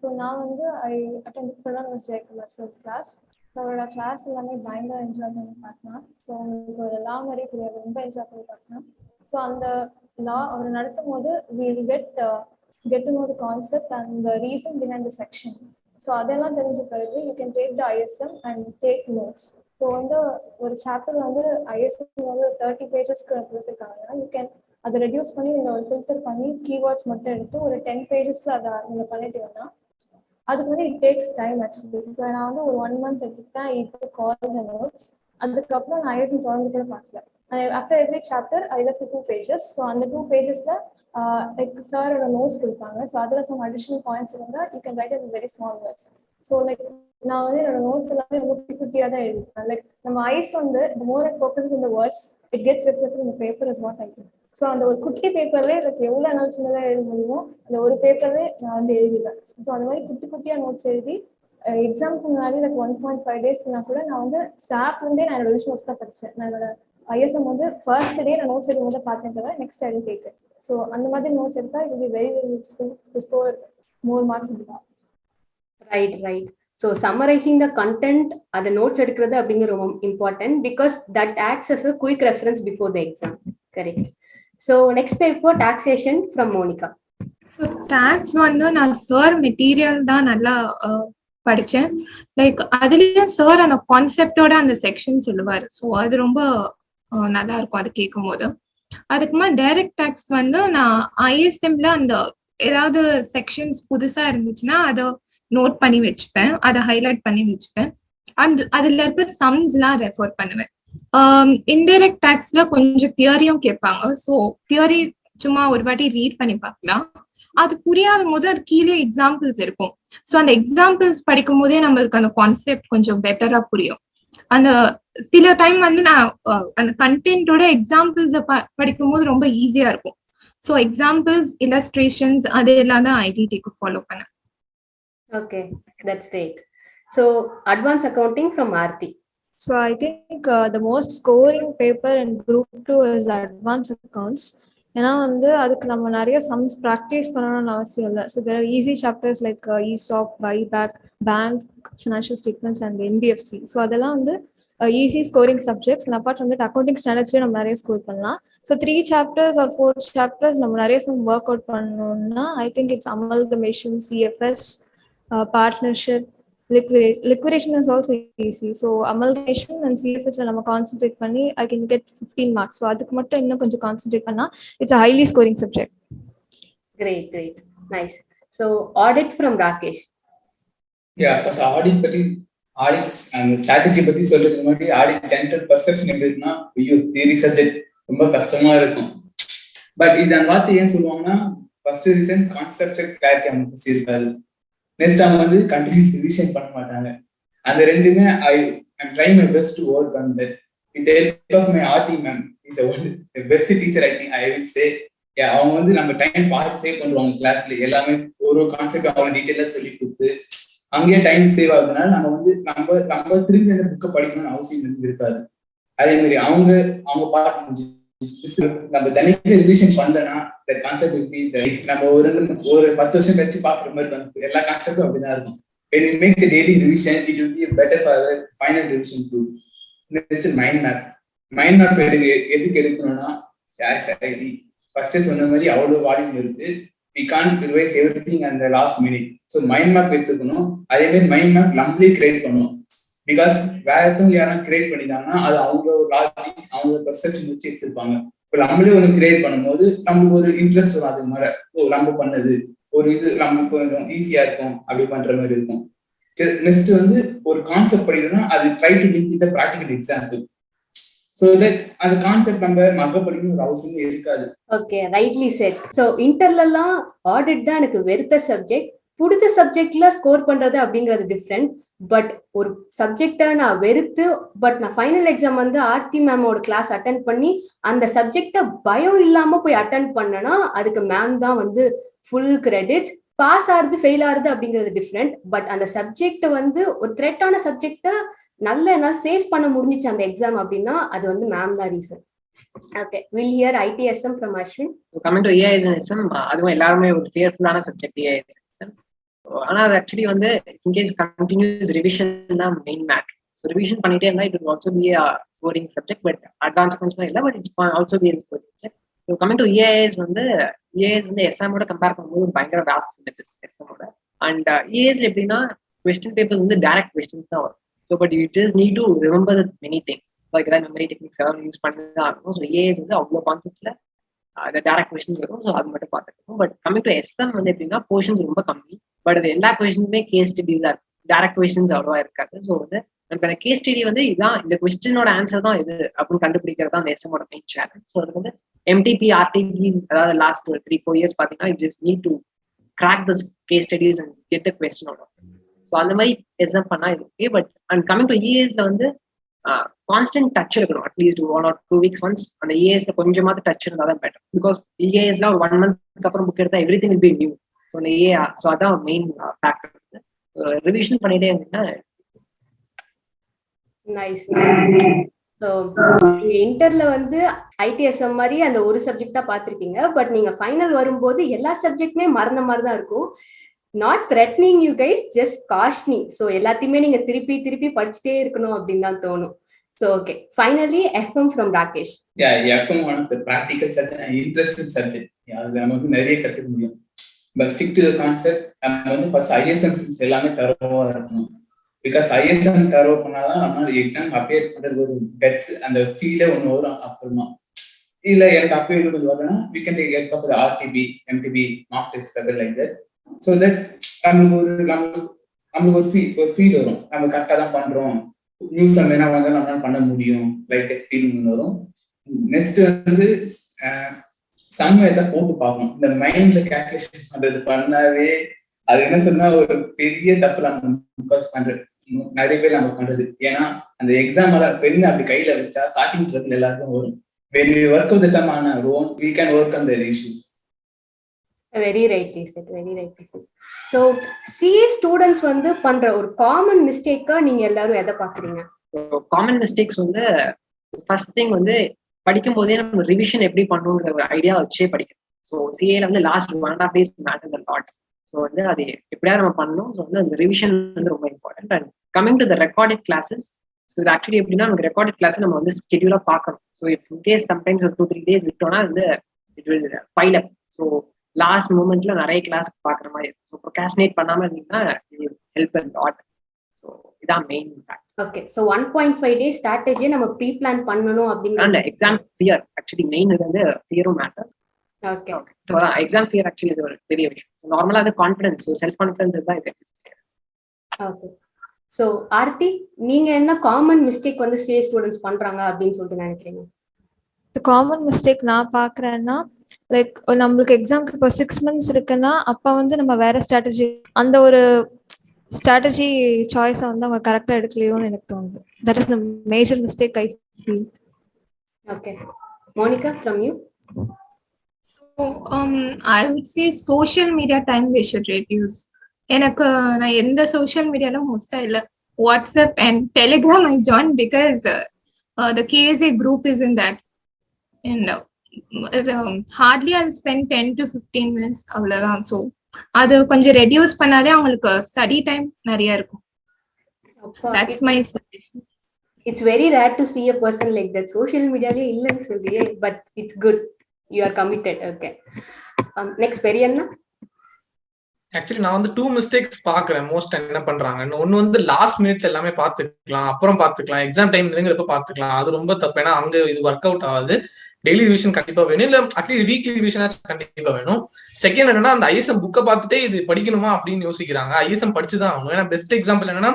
[SPEAKER 3] So நான் வந்து ஐ attend பண்ணலாம் SARS class. So அவரோட class எல்லாமே பயங்கர என்ஜாய் பண்ணி பார்த்தேன். ஸோ உங்களுக்கு ஒரு லா மாதிரியே தெரியாது, ரொம்ப என்ஜாய் பண்ணி பார்த்தேன். ஸோ அந்த லா அவர் நடத்தும் போது will get to know the concept and the reason behind the section. So அதெல்லாம் தெரிஞ்ச பிறகு you can take the ISM and take notes. So வந்து ஒரு சாப்டர் வந்து ஐஎஸ்எம் வந்து 30 pagesக்கு கொடுத்துருக்காங்கன்னா யூ கேன் அதை ரெடியூஸ் பண்ணி நீங்கள் ஒரு ஃபில்டர் பண்ணி கீவேர்ட்ஸ் மட்டும் எடுத்து ஒரு 10 pagesல அதை நீங்கள் பண்ணிட்டீங்கன்னா அதுக்கு வந்து it takes time actually. So நான் வந்து ஒரு 1 month எடுத்துக்கிட்டேன். இப்போ கால் த நோட்ஸ். அதுக்கப்புறம் நான் ஐஎஸ்எம் தொடர்ந்து கூட பார்க்கல. After every chapter I left 2 pages. So அந்த 2 pagesல லைக் சாரோட நோட்ஸ் கொடுப்பாங்க. ஸோ அதில் சம் அடிஷனல் பாயிண்ட்ஸ் இருந்தால் you can write in very small words. So like நான் வந்து என்னோட நோட்ஸ் எல்லாமே ரொம்ப குட்டியாக தான் எழுதிப்பேன். லைக் நம்ம ஐஸ் வந்து more and focus in the words it gets reflected in the paper is what I think. So அந்த ஒரு குட்டி பேப்பர்லேயே எனக்கு எவ்வளோ நாள் சின்னதாக எழுத முடியுமோ அந்த ஒரு பேப்பர்லேயே நான் வந்து எழுதிடுவேன். ஸோ அந்த மாதிரி குட்டியாக நோட்ஸ் எழுதி எக்ஸாமுக்கு முன்னாடி எனக்கு 1.5 daysனா கூட நான் வந்து சாப்லேருந்தே நான் என்னோட விஷயம் நோட்ஸ் தான் படித்தேன். நான் என்னோட ஐஎஸ்எம் வந்து ஃபர்ஸ்ட் டே நான் நோட்ஸ் எடுக்கும் போது பார்த்தேன் தவிர next I take it. So அந்த மாதிரி நோட்ஸ் எடுத்தால் இது very very useful to score more marks.
[SPEAKER 1] Right. So summarizing the content, the notes எடுக்கிறது அப்படிங்கிறது ரொம்ப important because that acts as a quick reference before the exam. Correct. So next paper, taxation from Monica.
[SPEAKER 5] So tax வந்து நான் sir material தான் நல்லா படிச்சேன். Like அதுலயும் sir அந்த கான்செப்டோட அந்த செக்ஷன் சொல்லுவாரு. ஸோ அது ரொம்ப நல்லா இருக்கும் அது கேட்கும் போது. அதுக்குமா டைரக்ட் டேக்ஸ் வந்து நான் ஐஎஸ்எம்ல அந்த ஏதாவது செக்ஷன்ஸ் புதுசா இருந்துச்சுன்னா அதை நோட் பண்ணி வச்சுப்பேன், அதை ஹைலைட் பண்ணி வச்சுப்பேன். அதுல இருக்க சம்ஸ் எல்லாம் ரெஃபர் பண்ணுவேன். இன்டைரக்ட் டேக்ஸ்ல கொஞ்சம் தியரியும் கேட்பாங்க. ஸோ தியரி சும்மா ஒரு வாட்டி ரீட் பண்ணி பார்க்கலாம். அது புரியாத போது அது கீழே எக்ஸாம்பிள்ஸ் இருக்கும். ஸோ அந்த எக்ஸாம்பிள்ஸ் படிக்கும் போதே நம்மளுக்கு அந்த கான்செப்ட் கொஞ்சம் பெட்டரா புரியும். அந்த சில டைம் வந்து நான் அந்த கண்டென்ட்டோட எக்ஸாம்பிள்ஸ் படிக்கும் போது ரொம்ப ஈஸியா இருக்கும். ஸோ எக்ஸாம்பிள்ஸ், இல்லஸ்ட்ரேஷன்ஸ் அது எல்லாம் தான் ஐடிடிக்கு ஃபாலோ பண்ணேன்.
[SPEAKER 1] Okay, that's great. So advanced accounting from Aarti.
[SPEAKER 3] So I think the most scoring paper in group 2 is advanced accounts. ஏன்னா வந்து அதுக்கு நம்ம நிறைய சம்ஸ் ப்ராக்டிஸ் பண்ணணும்னு அவசியம் இல்லை. So there are easy chapters like ESOP, buyback, bank, financial statements and NBFC. So அதெல்லாம் வந்து easy scoring subjects. And apart வந்து அக்கௌண்டிங் ஸ்டாண்டர்ட்ஸ்லேயும் நம்ம நிறைய ஸ்கோர் பண்ணலாம். ஸோ 3 chapters or 4 chapters நம்ம நிறைய சம் ஒர்க் அவுட் பண்ணணும்னா ஐ think it's amalgamation, CFS, partnership, liquidation is also easy. So amalgamation and CFS la nama concentrate panni I can get 15 marks. So adukku mattum innum konjam concentrate panna it's a highly scoring subject.
[SPEAKER 1] Great, nice. So audit from Rakesh.
[SPEAKER 6] Yeah, because audits and strategy பத்தி சொல்றதுக்கு முன்னாடி audit general perception எப்படி இருக்குன்னா ஐயோ theory subject ரொம்ப கஷ்டமா இருக்கும். But இதை வார்த்தை ஏன் சொல்லுவாங்கன்னா ஃபர்ஸ்ட் ரீசன் கான்செப்ட் கிளாரிட்டி நமக்கு இருக்காது. நெக்ஸ்ட் அவங்க வந்து கண்டினியூஸ் ரிவிஷன் பண்ண மாட்டாங்க. அந்த ரெண்டுமே ஐ am trying my best to work on that. With the help of my RT ma'am, is the best teacher I think I will say. Yeah, அவங்க வந்து நம்ம டைம் பார்த்து சேவ் பண்ணுவாங்க. கிளாஸ்ல எல்லாமே ஒரு கான்செப்ட் அவங்க டீட்டெயிலா சொல்லி கொடுத்து அங்கேயே டைம் சேவ் ஆகுதுனால நம்ம வந்து நம்ம திரும்பி அந்த புக்கை படிக்கணும்னு அவசியம் இருக்காது. அதே மாதிரி அவங்க பார்ட் நம்ம தனியாக ரிவிஷன் பண்ணலன்னா நம்ம ஒரு 10 வருஷம் கழிச்சு பாக்குற மாதிரி வந்து எல்லா கான்செப்டும் அப்படிதான் இருக்கும். When we make the daily revision, it will be better for our final revision too. Next, mind map எதுக்கு எடுக்கணும்னா ஃபர்ஸ்ட் சொன்ன மாதிரி அவ்வளவு வால்யூம் இருக்கு. We can't revise everything at the last minute. So mind map எடுத்துக்கணும். அதே மாதிரி mind map நம்மளே கிரியேட் பண்ணணும். பிகாஸ் வேற எதுவும் யாரும் கிரியேட் பண்ணிட்டாங்கன்னா அது அவங்களோட லாஜிக், அவங்களோட பெர்செப்ஷன் வச்சு எடுத்துருப்பாங்க. இப்போ நம்மளே ஒன்று கிரியேட் பண்ணும்போது நம்மளுக்கு ஒரு இன்ட்ரெஸ்ட் வரும். அது மாதிரி நம்ம பண்ணது ஒரு இது நம்மளுக்கு கொஞ்சம் ஈஸியா இருக்கும், அப்படி பண்ற மாதிரி இருக்கும். நெக்ஸ்ட் வந்து ஒரு கான்செப்ட் படிக்கணும்னா அது try to link with practical example. So that அந்த கான்செப்ட் நம்ம மக்க படிக்கணும் ஒரு அவசியமே இருக்காது.
[SPEAKER 1] Okay, rightly set. ஸோ இன்டர்லாம் ஆடிட் தான் எனக்கு வெறுத்த சப்ஜெக்ட். பிடிச்ச சப்ஜெக்ட்ல ஸ்கோர் பண்றது அப்படிங்கிறது டிஃப்ரெண்ட். பட் ஒரு சப்ஜெக்டை நான் வெறுத்து நான் ஃபைனல் எக்ஸாம் வந்து ஆர்த்தி மேமோட கிளாஸ் அட்டென்ட் பண்ணி அந்த சப்ஜெக்டை பயம் இல்லாம போய் அட்டென்ட் பண்ணனா அதுக்கு மேம் தான் வந்து ஃபுல் கிரெடிட்ஸ். பாஸ் ஆகுது ஃபெயில் ஆகுது அப்படிங்கிறது டிஃப்ரெண்ட். பட் அந்த சப்ஜெக்ட் வந்து ஒரு த்ரெட்டான சப்ஜெக்டை என்னால் ஃபேஸ் பண்ண முடிஞ்சிச்சு அந்த எக்ஸாம் அப்படின்னா அது வந்து மேம் தான் reason. Okay, will hear ITSM from Ashwin.
[SPEAKER 4] Coming to EISM, அதுவும் எல்லாருமே ஒரு ஃபியர்ஃபுல்லான சப்ஜெக்ட் EISM. ஆனா அது ஆக்சுவலி வந்து இன்கேஸ் கண்டினியூஸ் ரிவிஷன் தான் மெயின் மேட். ஸோ ரிவிஷன் பண்ணிட்டே இருந்தா it will also be a scoring subject. But advance கொஞ்சம் இல்லை, but it's also be scoring subject. So coming to EIS வந்து எஸ்எம்மோட கம்பேர் பண்ணும்போது பயங்கர வாஸ்ட் சிலபஸ் எஸ்எம்மோட. அண்ட் EISல எப்படின்னா கொஸ்டின் பேப்பர் வந்து டைரக்ட் கொஸ்டின்ஸ் தான் வரும். So but you just need to remember many things. Like ஏதாவது மெமரி டெக்னிக்ஸ் எல்லாம் யூஸ் பண்ணி தான் இருக்கும். ஸோ EIS வந்து அவ்வளோ கான்செப்ட்ல அந்த டைரக்ட் கொஸ்டின் வரும். ஸோ அது மட்டும் பார்த்துருக்கோம். பட் கமிங் டு SM வந்து எப்படின்னா போர்ஷன்ஸ் ரொம்ப கம்மி. பட் அது எல்லா கொஸ்டினுமே கேஸ் ஸ்டடிஸ் தான் இருக்கும். டைரக்ட் கொஸ்டின்ஸ் அவ்வளவா இருக்காது. ஸோ வந்து நமக்கு அந்த கேஸ் ஸ்டடி வந்து இதுதான் இந்த கொஸ்டினோட ஆன்சர் தான் இது அப்படின்னு கண்டுபிடிக்கிறது தான் அந்த எஸ்எம்மோட மெயின் சேலஞ்ச். ஸோ அது வந்து MTP, RTPs, அதாவது லாஸ்ட் ஒரு 3-4 இயர்ஸ் பார்த்தீங்கன்னா you just need to crack the case studies and get the question out of it. So அந்த மாதிரி எக்ஸாம் பண்ணா இது okay. But and coming to EISல வந்து கான்ஸ்டன்ட் டச் இருக்கணும். அட்லீஸ்ட் 1 or 2 weeks ஒன்ஸ் அந்த EISல கொஞ்சமாவது டச் இருந்தால் தான் பெட்டர். பிகாஸ் EISல ஒரு 1 month அப்புறம் புக் எடுத்தா everything will be new. So அந்த ஸோ அதான் மெயின் ஃபேக்டர். ரிவிஷன் பண்ணிட்டே இருந்தீங்கன்னா
[SPEAKER 1] நைஸ். ஸோ இன்டர்ல வந்து ITSM மாதிரி அந்த ஒரு சப்ஜெக்ட் தான் பார்த்துருக்கீங்க. பட் நீங்க ஃபைனல் வரும்போது எல்லா சப்ஜெக்ட்டுமே மறந்த மாதிரி தான் இருக்கும். Not threatening you guys, just cautioning. So எல்லாத்தையுமே நீங்க திருப்பி திருப்பி படிச்சுட்டே இருக்கணும் அப்படின்னு தான் தோணும். So okay, finally FM from Rakesh.
[SPEAKER 6] FM one of the practical subject, interesting subject. அது நம்ம வந்து நிறைய கற்றுக்க முடியும். But stick to the concept. நம்ம வந்து ஃபர்ஸ்ட் ஐஎஸ்எம் எல்லாமே தரவா இருக்கணும். பிகாஸ் ஐஎஸ்எம் தரவு பண்ணாதான் நம்மளால எக்ஸாம் அப்பியர் பண்றது ஒரு கட்ஸ், அந்த ஃபீலே ஒன்று வரும். அப்புறமா இல்ல எனக்கு அப்பியர் கொஞ்சம் வரணும்னா we can take help of the RTB, MTB, mock test paper like that. So that நம்மளுக்கு ஒரு ஃபீல் வரும், நம்ம கரெக்டாக தான் பண்றோம், நியூஸ் வேணா வந்து நம்மளால பண்ண முடியும், லைக் ஃபீலிங் வரும். நெக்ஸ்ட் வந்து சம் எதாவது போட்டு பார்க்கணும். இந்த மைண்ட்ல கேல்குலேஷன் பண்றது பண்ணாவே அது என்ன சொன்னா ஒரு பெரிய தப்பு நம்ம பண்றது, நிறைய பேர் நம்ம பண்றது. ஏன்னா அந்த எக்ஸாம் பெண் அப்படி கையில வச்சா ஸ்டார்டிங் ட்ரபிள் எல்லாருக்கும் வரும். When we work with the sum on our own, we can overcome their issues.
[SPEAKER 1] Very rightly said, very rightly said. So CA students வந்து பண்ற ஒரு காமன் மிஸ்டேக்கா நீங்க எல்லாரும் எதை பாக்குறீங்க?
[SPEAKER 4] காமன் மிஸ்டேக்ஸ் வந்து ஃபர்ஸ்ட் திங் வந்து படிக்கும் போதே நம்ம ரிவிஷன் எப்படி பண்ணணுங்கிற ஒரு ஐடியா வச்சே படிக்கணும். ஸோ சிஏல வந்து last 1.5 days matters a lot. So வந்து அது எப்படியாவது நம்ம பண்ணணும். ஸோ வந்து அந்த ரிவிஷன் வந்து ரொம்ப important. And coming to the recorded classes, so இது ஆக்சுவலி எப்படின்னா நமக்கு ரெக்கார்டட் கிளாஸ் நம்ம வந்து ஸ்கெடியூலா பார்க்கணும். ஸோ இஃப் இன்கேஸ் சம்டைம்ஸ் ஒரு 2-3 days விட்டோம்னா வந்து it will pile up. So last மூமெண்ட்ல நிறைய கிளாஸ் பார்க்குற மாதிரி இருக்கும். ஸோ ப்ரொகாஸ்டினேட் பண்ணாம இருந்தீங்கன்னா ஹெல்ப் அண்ட் லாட். ஸோ இதான் main fact.
[SPEAKER 1] Okay, so 1.5 days ஸ்ட்ராட்டஜியை நம்ம ப்ரீ பிளான் பண்ணணும் அப்படின்னு.
[SPEAKER 4] அந்த எக்ஸாம் ஃபியர் ஆக்சுவலி மெயின் இது வந்து ஃபியரும் மேட்டர்ஸ்.
[SPEAKER 1] ஓகே,
[SPEAKER 4] ஸோ அதான் எக்ஸாம் ஃபியர் ஆக்சுவலி இது ஒரு பெரிய விஷயம். நார்மலாக அது கான்ஃபிடன்ஸ், செல்ஃப் கான்ஃபிடன்ஸ் தான் இது.
[SPEAKER 1] ஓகே, ஸோ ஆர்த்தி, நீங்க என்ன காமன் மிஸ்டேக் வந்து சிஏ ஸ்டூடெண்ட்ஸ் பண்றாங்க அப்படின்னு சொல்லிட்டு நினைக்கிறீங்க?
[SPEAKER 3] காமன் மிஸ்டேக் நான் பாக்குறேன்னா, லைக் நம்மளுக்கு எக்ஸாம்க்கு இப்போ 6 months இருக்குன்னா அப்போ வந்து நம்ம வேற ஸ்ட்ராட்டஜி, அந்த ஒரு ஸ்ட்ராட்டஜி சாய்ஸை வந்து அவங்க கரெக்டா எடுக்கலையோன்னு எனக்கு தோணுது. That is the major mistake I feel.
[SPEAKER 1] Okay, Monika from you.
[SPEAKER 5] I would say social media time they should reduce. எனக்கு நான் எந்த சோஷியல் மீடியாலும் மோஸ்டா இல்லை. WhatsApp and Telegram I joined because the KSA group is in that. And hardly I'll spend 10 to 15 minutes அவ்வளவுதான். So அது கொஞ்சம் reduce பண்ணாலே அவங்களுக்கு ஸ்டடி டைம் நிறைய இருக்கும். That's my suggestion.
[SPEAKER 1] It's very rare to see a person like that. Social media le illennu solriye, but it's good you are committed. Okay, next Periyanna.
[SPEAKER 2] Actually நான் வந்து 2 mistakes பாக்குறேன் most. என்ன பண்றாங்க, ஒன்னு வந்து last மினிட்ல எல்லாமே பாத்துக்கலாம், அப்புறம் பாத்துக்கலாம், எக்ஸாம் டைம் நெருங்கிறப்ப பாத்துக்கலாம். அது ரொம்ப தப்பு. ஏன்னா அங்க இது ஒர்க் அவுட் ஆகாது. டெய்லி ரிவிஷன் கண்டிப்பா வேணும், இல்ல அட்லீஸ்ட் வீக்லி ரிவிஷன் கண்டிப்பா வேணும். செகண்ட் என்னன்னா, அந்த ஐஎஸ்எம் புக்கை பார்த்துட்டே இது படிக்கணுமா அப்படின்னு யோசிக்கிறாங்க. ஐஎஸ்எம் படிச்சுதான் ஆகணும். ஏன்னா பெஸ்ட் எக்ஸாம்பிள் என்னன்னா,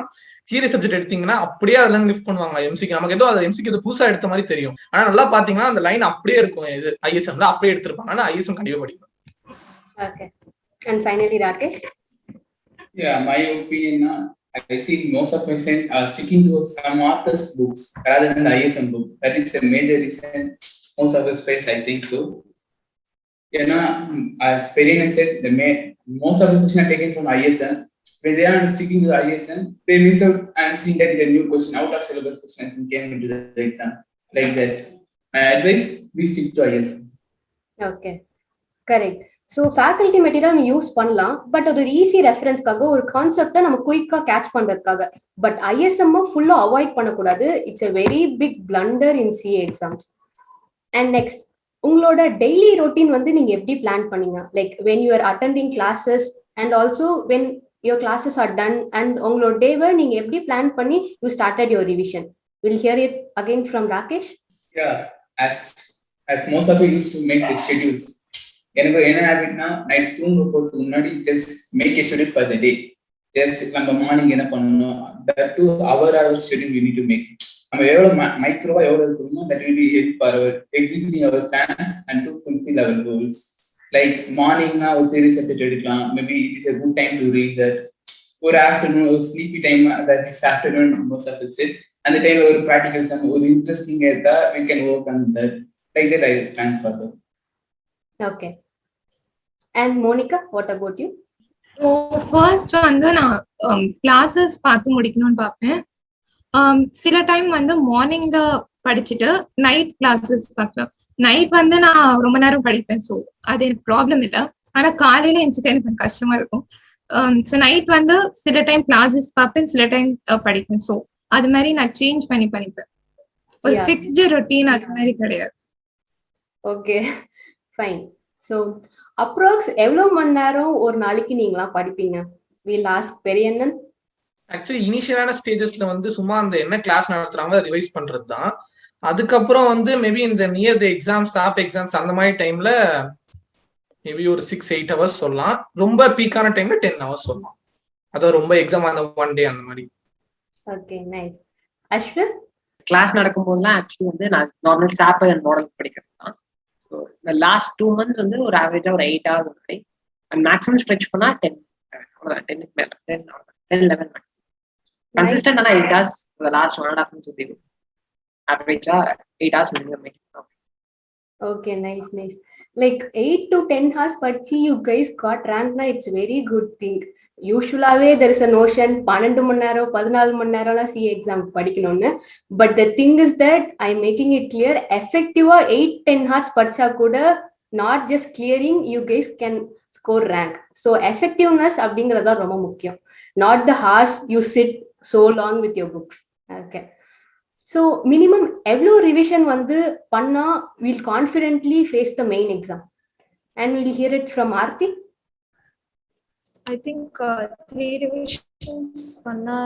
[SPEAKER 2] தியரி சப்ஜெக்ட் எடுத்தீங்கன்னா அப்படியே அதெல்லாம் லிஃப்ட் பண்ணுவாங்க எம்சிக்கு. நமக்கு ஏதோ அது எம்சிக்கு புதுசா எடுத்த மாதிரி தெரியும். ஆனா நல்லா பாத்தீங்கன்னா அந்த லைன் அப்படியே இருக்கும். இது ஐஎஸ்எம்ல அப்படியே எடுத்திருப்பாங்க. ஆனா ஐஎஸ்எம் கண்டிப்பா படிக்கணும்.
[SPEAKER 1] Okay, and finally Rakesh.
[SPEAKER 6] Yeah, my opinion, I see most of my friends are sticking to some authors' books rather than the ISM book. That is a major reason most of the friends, I think so. You know, as Periyan said, most of the questions are taken from ISM. When they are sticking to the ISM, they miss out and see that the new question, out of syllabus questions came into the exam. Like that. My advice, we stick to ISM.
[SPEAKER 1] Okay, correct. So faculty material நம்ம use பண்ணலாம், but அது ஒரு easy ரெஃபரன்ஸ்க்காக, ஒரு கான்செப்டை நம்ம குயிக்காக catch பண்ணுறதுக்காக. But ISM ஃபுல்லாக அவாய்ட் பண்ணக்கூடாது. It's a very big blunder in CA exams. And next, உங்களோட டெய்லி ரொட்டீன் வந்து நீங்க எப்படி பிளான் பண்ணீங்க? Like when you are attending classes and also when your classes are done, and உங்களோட டேவை நீங்க எப்படி பிளான் பண்ணி you started your revision? Will hear it again from Rakesh.
[SPEAKER 6] Yeah, as most of you used to make the schedules. எனக்கு என்ன ஹேபிட்னா, night தூங்க போறதுக்கு முன்னாடி just make a schedule for the day. Just நம்ம மார்னிங் என்ன பண்ணணும், that 2 hour schedule we need to make. நம்ம எவ்வளவு மைக்ரோவா எவ்வளவு இருக்கணுமோ that will be help for our executing our plan and to fulfil our goals. Like மார்னிங்னா ஒரு தியரி சப்ஜெக்ட் எடுக்கலாம். Maybe it is a good time to read that. ஒரு afternoon ஒரு sleepy time, that is afternoon most of it. அந்த டைம்ல ஒரு practical some ஒரு இன்ட்ரெஸ்டிங்கா இருந்தா we can work on that. Like that I plan for that.
[SPEAKER 1] Okay. And Monica, what about you?
[SPEAKER 5] So first வந்து நான் கிளாஸஸ் பார்த்து முடிக்கணும்னு பார்ப்பேன். சில டைம் வந்து மார்னிங்ல படிச்சுட்டு நைட் கிளாஸஸ் பார்க்கலாம். நைட் வந்து நான் ரொம்ப நேரம் படிப்பேன். ஸோ அது எனக்கு ப்ராப்ளம் இல்லை. ஆனா காலையில எஞ்சிக்க எனக்கு கஷ்டமா இருக்கும். ஸோ நைட் வந்து சில டைம் கிளாஸஸ் பார்ப்பேன், சில டைம் படிப்பேன். ஸோ அது மாதிரி நான் சேஞ்ச் பண்ணிப்பேன். ஒரு ஃபிக்ஸ்டு ரொட்டீன் அது மாதிரி கிடையாது.
[SPEAKER 1] Okay, fine. ஸோ அப்ராக்ஸ் எவ்வளோ மணி நேரம் ஒரு நாளைக்கு நீங்களாம் படிப்பீங்க? Will ask Periyannan.
[SPEAKER 2] ஆக்சுவலி இனிஷியலான ஸ்டேஜஸ்ல வந்து சும்மா அந்த என்ன கிளாஸ் நடத்துறாங்களோ ரிவைஸ் பண்றது தான். அதுக்கப்புறம் வந்து மேபி இந்த நியர் த எக்ஸாம்ஸ், ஆப் எக்ஸாம்ஸ் அந்த மாதிரி டைம்ல மேபி ஒரு 6-8 ஹவர்ஸ் சொல்லலாம். ரொம்ப பீக்கான டைம்ல 10 ஹவர்ஸ் சொல்லலாம். அதான் ரொம்ப எக்ஸாம் அந்த 1 டே அந்த மாதிரி.
[SPEAKER 1] Okay, nice. அஸ்வின்?
[SPEAKER 4] கிளாஸ் நடக்கும்போதுலாம் ஆக்சுவலி வந்து நான் நார்மல் சாப்பர் அண்ட் மாடல் படிக்கிறது தான். ஸோ இந்த லாஸ்ட் 2 months வந்து ஒரு ஆவரேஜா ஒரு 8 hours வரை, அண்ட் மேக்ஸிமம் ஸ்ட்ரெச் பண்ணா 10 அவ்வளோதான். 10 மேல 10-11 மேக்ஸிமம். கன்சிஸ்டன்ட் ஆனா 8 hours for the last 1.5 months would be good. Average 8 hours minimum.
[SPEAKER 1] Okay, nice. Like 8 to 10 hours படிச்சு you guys got rank na, it's very good thing. Usually there is a notion 12 மணி நேரம் 14 மணி நேரம்லாம் CA exam படிக்கணும்னு. But the thing is that I'm making it clear, effective-ஆ 8-10 hours படிச்சா கூட not just clearing, you guys can score rank. So effectiveness அப்படிங்கிறது தான் ரொம்ப முக்கியம். Not the hours you sit so long with your books. Okay. So minimum எவ்வளோ revision வந்து பண்ணா we'll confidently face the main exam? And we'll hear it from Aarti.
[SPEAKER 3] I think 3 revisions பண்ணா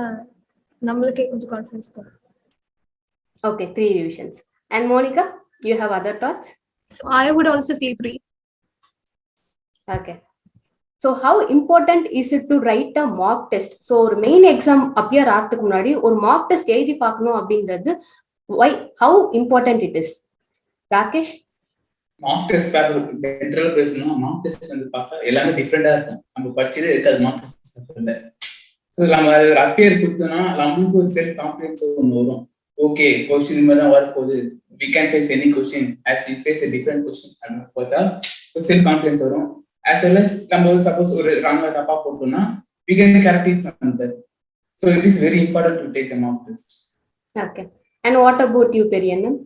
[SPEAKER 3] நம்மளுக்கே கொஞ்சம் கான்ஃபிடன்ஸ் வரும்.
[SPEAKER 1] Okay, 3 revisions. And Monica, you have other thoughts?
[SPEAKER 5] I would also say 3.
[SPEAKER 1] Okay. So how important is it to write a mock test? So ஒரு main exam appear ஆகிறதுக்கு முன்னாடி ஒரு mock test எழுதி பார்க்கணும் அப்படிங்கிறது why, how important it is? Rakesh?
[SPEAKER 6] Mach test general பேசணும். Mach test வந்து பார்க்க எல்லாமே டிஃப்ரெண்டா இருக்கும். நம்ம படிச்சதே இருக்காது மாக் டெஸ்ட். ஸோ நம்ம ஒரு அப்பியர் கொடுத்தோம்னா நம்மளுக்கு ஒரு செல்ஃப் கான்ஃபிடன்ஸ் ஒன்று வரும். ஓகே, கொஸ்டின் மாதிரி தான் வரப்போகுது, we can face any question as we face a different question அப்படின்னு பார்த்தா ஒரு செல்ஃப் கான்ஃபிடன்ஸ் வரும். ஆஸ் வெல் அஸ் நம்ம சப்போஸ் ஒரு ராங்கா தப்பா போட்டோம்னா we can correct it from that. So it is very important to take a mock test.
[SPEAKER 1] Okay. And what about you Periyannan?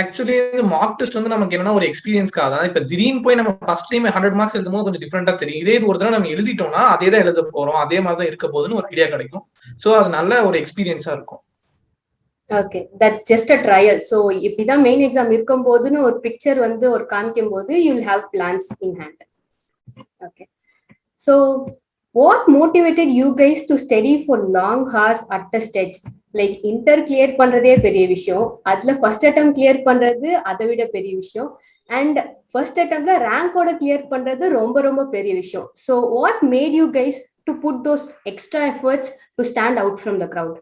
[SPEAKER 2] Actually mock test வந்து நமக்கு என்னன்னா ஒரு எக்ஸ்பீரியன்ஸ்க்காக தான். இப்ப திடீர்னு போய் நம்ம ஃபர்ஸ்ட் டைம் 100 மார்க்ஸ் எழுதும் போது கொஞ்சம் டிஃப்ரெண்டா தெரியும். இதே ஒரு தடவை நம்ம எழுதிட்டோம்னா அதே தான் எழுத போறோம், அதே மாதிரி தான் இருக்க போகுதுன்னு ஒரு ஐடியா கிடைக்கும். ஸோ அது நல்ல ஒரு எக்ஸ்பீரியன்ஸா இருக்கும்.
[SPEAKER 1] Okay, that just a trial. So இப்படிதான் மெயின் எக்ஸாம் இருக்கும் போதுன்னு ஒரு பிக்சர் வந்து ஒரு காமிக்கும் போது you will have plans in hand. Okay. So what motivated you guys to study for long hours at a stretch? Like inter clear பண்றதே பெரிய விஷயம், அதுல ஃபர்ஸ்ட் அட்டெம்ப்ட் கிளியர் பண்றது அதை விட பெரிய விஷயம், அண்ட் ஃபர்ஸ்ட் அட்டெம்ப்ட்ல ரேங்கோட கிளியர் பண்றது ரொம்ப ரொம்ப பெரிய விஷயம். So what made you guys to put those extra efforts to stand out from the crowd?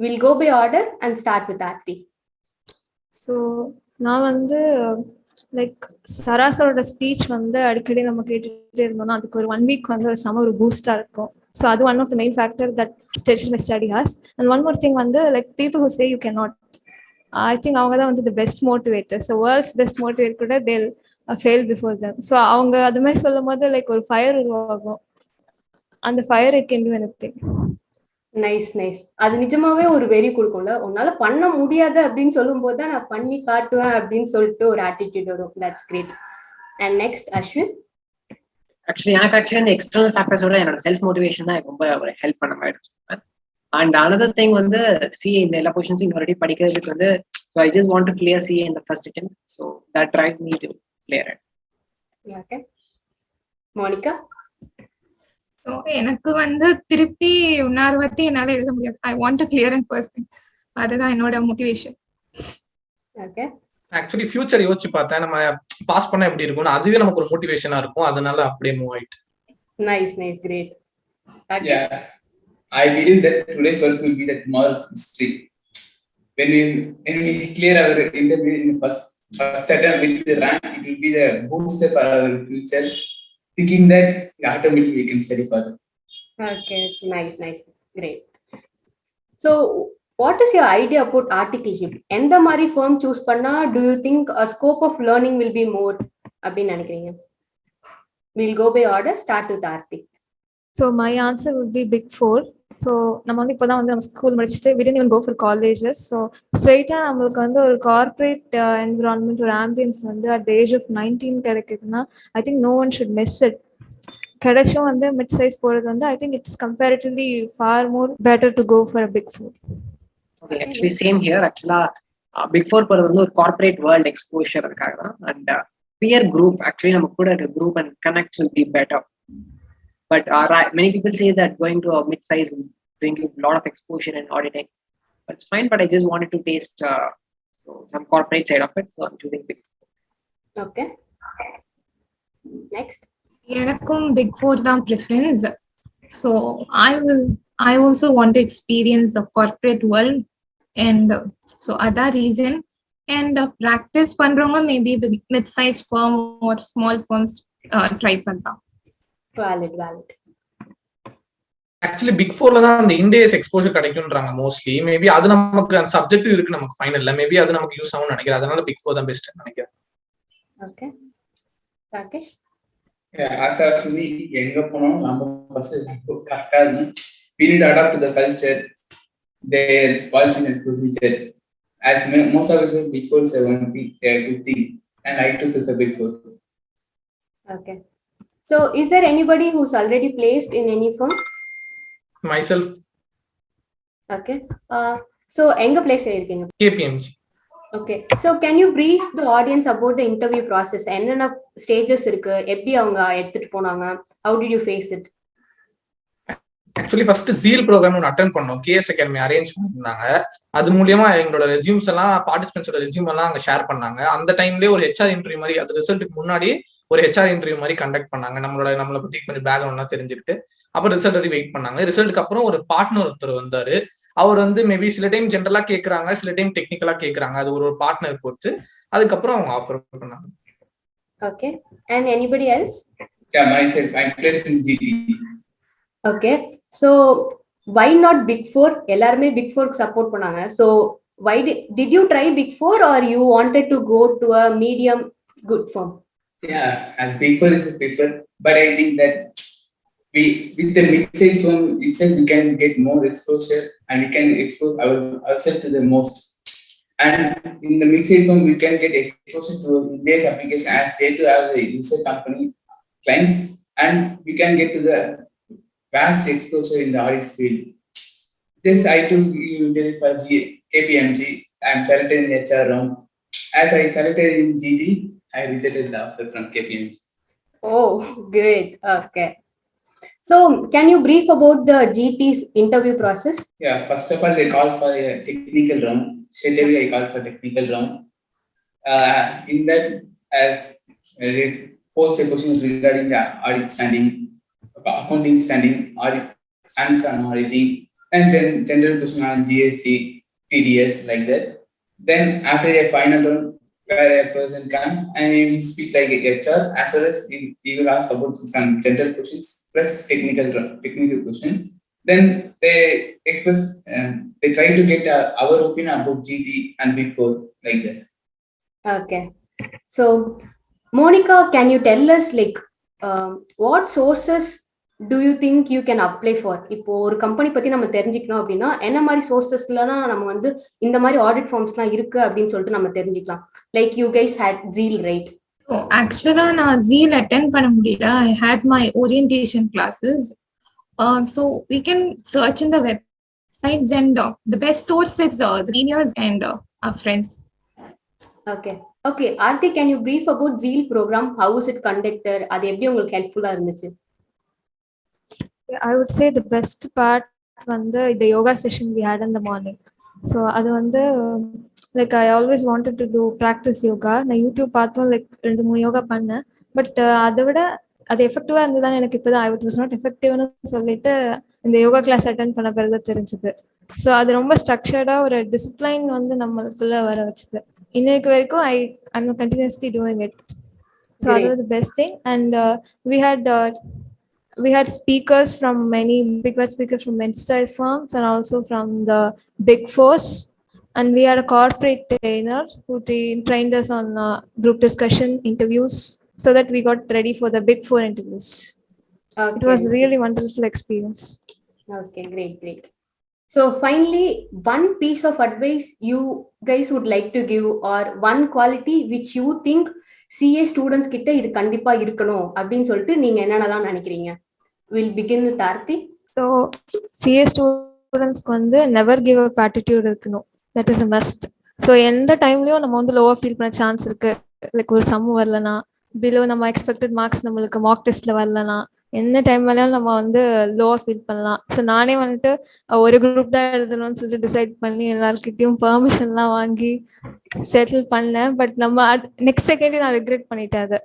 [SPEAKER 1] Will go by order and start with Aarthi.
[SPEAKER 3] So நான் வந்து லைக் சராசரோட ஸ்பீச் வந்து அடிக்கடி நம்ம கேட்டுகிட்டே இருந்தோம்னா அதுக்கு ஒரு 1 week வந்து ஒரு செம ஒரு பூஸ்டாக இருக்கும். ஸோ அது one of the main factor that stretch my study has. And one more thing வந்து like people who say you can not, I think அவங்க தான் வந்து the best motivator. So world's best motivate கூட they'll fail before தம். So அவங்க அது மாதிரி சொல்லும் போது லைக் ஒரு ஃபயர் உருவாகும். அந்த fire it can to anything.
[SPEAKER 1] Nice. அது நிஜமாவே ஒரு வெறி கொடுக்கும்ல. உன்னால பண்ண முடியாது அப்படின்னு சொல்லும் போது தான் நான் பண்ணி காட்டுவேன் அப்படின்னு சொல்லிட்டு ஒரு ஆட்டிடியூட் வரும். That's great. And next Ashwin.
[SPEAKER 4] எனக்கு இந்த எக்ஸ்டர்னல் ஃபேக்டர்ஸோட என்னோட செல்ஃப் மோட்டிவேஷன் தான் ரொம்ப ஒரு ஹெல்ப் பண்ண மாதிரி இருக்கும். அண்ட் அனதர் திங் வந்து சிஏ இந்த எல்லா பொசிஷன்ஸும் இன்னொரு படிக்கிறதுக்கு வந்து I just want to clear CA in the first attempt. So that drive me to clear it.
[SPEAKER 1] Okay. Monika?
[SPEAKER 5] So எனக்கு வந்து திருப்பி இன்னொரு வாட்டி என்னால் எழுத முடியாது. I want to clear in first thing. அதுதான் என்னோட மோட்டிவேஷன்.
[SPEAKER 1] ஓகே.
[SPEAKER 2] ஆக்சுவலி ஃபியூச்சர் யோசிச்சு பார்த்தேன், நம்ம பாஸ் பண்ணா எப்படி இருக்கும்னு அதுவே நமக்கு ஒரு மோட்டிவேஷனா இருக்கும். அதனால அப்படியே மூவ் ஆயிட்டு.
[SPEAKER 1] Nice great.
[SPEAKER 6] Yeah, I believe that today's work will be the tomorrow's history. When we clear our intermediate in the first attempt with the rank, it will be the booster for our future. Thinking that automatically we can study further.
[SPEAKER 1] Okay, nice, great. So what is your idea about articleship? எந்த மாதிரி firm choose பண்ணா do you think a scope of learning will be more அப்படின்னு நினைக்கிறீங்க? We'll go by order. Start with Aarti.
[SPEAKER 3] So my answer would be Big 4. So நம்ம வந்து இப்போ தான் வந்து நம்ம ஸ்கூல் முடிச்சுட்டு we didn't even go for colleges. So ஸ்ட்ரெயிட்டாக நம்மளுக்கு வந்து ஒரு கார்பரேட் என்விரான்மெண்ட், ஒரு ஆம்பியன்ஸ் வந்து அட் த ஏஜ் ஆஃப் 19 கிடைக்குதுன்னா I think no one should miss it. கிடைச்சும் வந்து மிட் சைஸ் போறது வந்து I think it's comparatively far more better to go for big four.
[SPEAKER 4] Okay, actually same here. Actually, Big Four போறது வந்து ஒரு corporate world exposure இருக்காங்க தான். And peer group, actually நம்ம கூட இருக்க group and connects will be better. But many people say that going to a mid-size will bring you a lot of exposure and auditing. But it's fine, but I just wanted to taste some corporate side of it, so I'm choosing Big Four.
[SPEAKER 1] Okay. Next.
[SPEAKER 5] எனக்கும் big four தான் preference. So I also want to experience the corporate world and so அதான் reason. And practice பண்றவங்க maybe mid size form ஒரு small forms try பண்ணலாம்.
[SPEAKER 1] Valid, valid.
[SPEAKER 2] Actually big ஃபோர்ல தான் அந்த இண்டேஸ் exposure கிடைக்கும்ன்றாங்க mostly. Maybe அது நமக்கு அந்த சப்ஜெக்ட் இருக்கு நமக்கு ஃபைனல்ல, மேபி அது நமக்கு யூஸ் ஆகும்னு நினைக்கிறேன். அதனால பிக் ஃபோர் தான் பெஸ்ட் நினைக்கிறேன்.
[SPEAKER 1] Okay. Rakesh?
[SPEAKER 6] As for me, எங்க போனாலும் நம்ம ஃபர்ஸ்ட் கரெக்டா இருக்கணும். We need to adapt to the culture, their policy and procedure. As most of us big four say one thing, two thing, and I took the big four.
[SPEAKER 1] Okay. So, is there anybody who's already placed in any firm?
[SPEAKER 2] Myself.
[SPEAKER 1] Okay. So, enga place ஆயிருக்கீங்க?
[SPEAKER 2] KPMG.
[SPEAKER 1] Okay. So, can you brief the audience about the interview process? என்னென்ன stages இருக்கு? எப்படி அவங்க எடுத்துட்டு போனாங்க? How did you face it?
[SPEAKER 2] Actually first ஜீல் program ஒன்று attend பண்ணோம். KS academy arrange பண்ணியிருந்தாங்க. அது மூலியமா எங்களோட ரெஸ்யூம்ஸ் எல்லாம் பார்ட்டிசிபென்ட்ஸோட ரெஸ்யூம் எல்லாம் அங்க ஷேர் பண்ணாங்க. அந்த டைம்லேயே ஒரு HR இன்டர்வியூ மாதிரி, அது ரிசல்ட்டுக்கு முன்னாடி ஒரு HR இன்டர்வியூ மாதிரி கண்டக்ட் பண்ணாங்க. நம்மளை பத்தி கொஞ்சம் பேக்ரவுண்ட்லாம் தெரிஞ்சுக்கிட்டு அப்புறம் ரிசல்ட் வரை வெயிட் பண்ணாங்க. ரிசல்ட்டுக்கு அப்புறம் ஒரு பார்ட்னர் ஒருத்தர் வந்தாரு. அவர் வந்து மேபி சில டைம் ஜென்ரலா கேட்கறாங்க, சில டைம் டெக்னிக்கலா கேட்கறாங்க. அது ஒரு பார்ட்னர் பொறுத்து. அதுக்கப்புறம் அவங்க ஆஃபர் பண்ணாங்க.
[SPEAKER 1] Okay. And anybody else?
[SPEAKER 6] Yeah, myself, I'm placed in GT.
[SPEAKER 1] Okay. So, why not Big Four? எல்லாருமே Big Four சப்போர்ட் பண்ணாங்க. So, why did you try Big Four or you wanted to go to a medium good firm?
[SPEAKER 6] Yeah, as Big Four is a preferred, but I think that we with the mid-size firm itself we can get more exposure and we can expose ourselves to the most. And in the mid-size firm we can get exposure to India's application as they do have a research company clients, and we can get to the vast exposure in the audit field. This I took interview for KPMG. I am selected in the HR round. As I selected in GD, I rejected the offer from KPMG.
[SPEAKER 1] Oh, great. Okay. So, can you brief about the GT's interview process?
[SPEAKER 6] Yeah, first of all, they called for a technical round. Straight away, I called for technical round. In that, as they posed a question regarding the audit standing, accounting standing, audit standards on auditing, and general question on GST, TDS, like that. Then after a final round, where a person can and he will speak like a HR, as well as he will ask about some general questions plus technical question. Then they express, they try to get our opinion about GT and Big Four, like that.
[SPEAKER 1] Okay. So, Monica, can you tell us like what sources do you think you can apply for? இப்போ ஒரு company பத்தி நம்ம தெரிஞ்சுக்கணும் அப்படின்னா என்ன மாதிரி சோர்சஸ்லாம் நம்ம வந்து இந்த மாதிரி ஆடிட் ஃபார்ம்ஸ்லாம் இருக்கு அப்படின்னு சொல்லிட்டு நம்ம தெரிஞ்சுக்கலாம். Like you guys had zeal, right?
[SPEAKER 5] ஆக்சுவலா நான் ஜீல் அட்டென்ட் பண்ண முடியல. I had my orientation classes. So we can search in the websites and the best source is seniors and our friends.
[SPEAKER 1] Okay. Okay. Aarthi, can you brief about ZEAL program? How is it conducted? அது எப்படி உங்களுக்கு ஹெல்ப்ஃபுல்லா இருந்துச்சு?
[SPEAKER 3] I would say the best part வந்து the yoga session we had in the morning. So அது வந்து like I always wanted to do practice yoga. நான் YouTube பார்த்தோம், லைக் 2-3 யோகா பண்ணேன். பட் அதை விட அது எஃபெக்டிவா இருந்ததுதான் எனக்கு இப்போதான் ஐ வாஸ் நாட் எஃபெக்டிவ்னு சொல்லிட்டு இந்த யோகா கிளாஸ் அட்டென்ட் பண்ண பிறகு தெரிஞ்சுது. ஸோ அது ரொம்ப ஸ்ட்ரக்சர்டா ஒரு டிசிப்ளைன் வந்து நம்மளுக்குள்ள வர வச்சுது. இன்னைக்கு வரைக்கும் I'm continuously doing it. So that was the best thing. And we had speakers from many big speakers from mid-sized firms and also from the Big Fours. And we had a corporate trainer who trained us on group discussion interviews so that we got ready for the Big Four interviews. Okay. It was really wonderful experience.
[SPEAKER 1] Okay, great. So finally, one piece of advice you guys would like to give, or one quality which you think CA students கிட்ட இது கண்டிப்பா இருக்கணும் அப்படின்னு சொல்லிட்டு நீங்க என்னென்னலாம் நினைக்கிறீங்க? Will begin with Aarthi.
[SPEAKER 3] So CA ஸ்டூடெண்ட்ஸ்க்கு வந்து நெவர் கிவ் அப் ஆட்டிடியூட் இருக்கணும். That is a must. So எந்த டைம்லயும் நம்ம வந்து லோவா ஃபீல் பண்ண சான்ஸ் இருக்கு. லைக் ஒரு சம் வரலனா, பிலோ நம்ம எக்ஸ்பெக்டட் மார்க்ஸ் நம்மளுக்கு மார்க் டெஸ்ட்ல வரலனா, என்ன டைம் வேணாலும் நம்ம வந்து லோவா ஃபீல் பண்ணலாம். ஸோ நானே வந்துட்டு ஒரு குரூப் தான் எழுதணும்னு சொல்லிட்டு டிசைட் பண்ணி எல்லாருக்கிட்டையும் பெர்மிஷன்லாம் வாங்கி செட்டில் பண்ணேன். பட் நம்ம நெக்ஸ்ட் செகண்டே நான் ரிக்ரெட் பண்ணிட்டேன் அதை.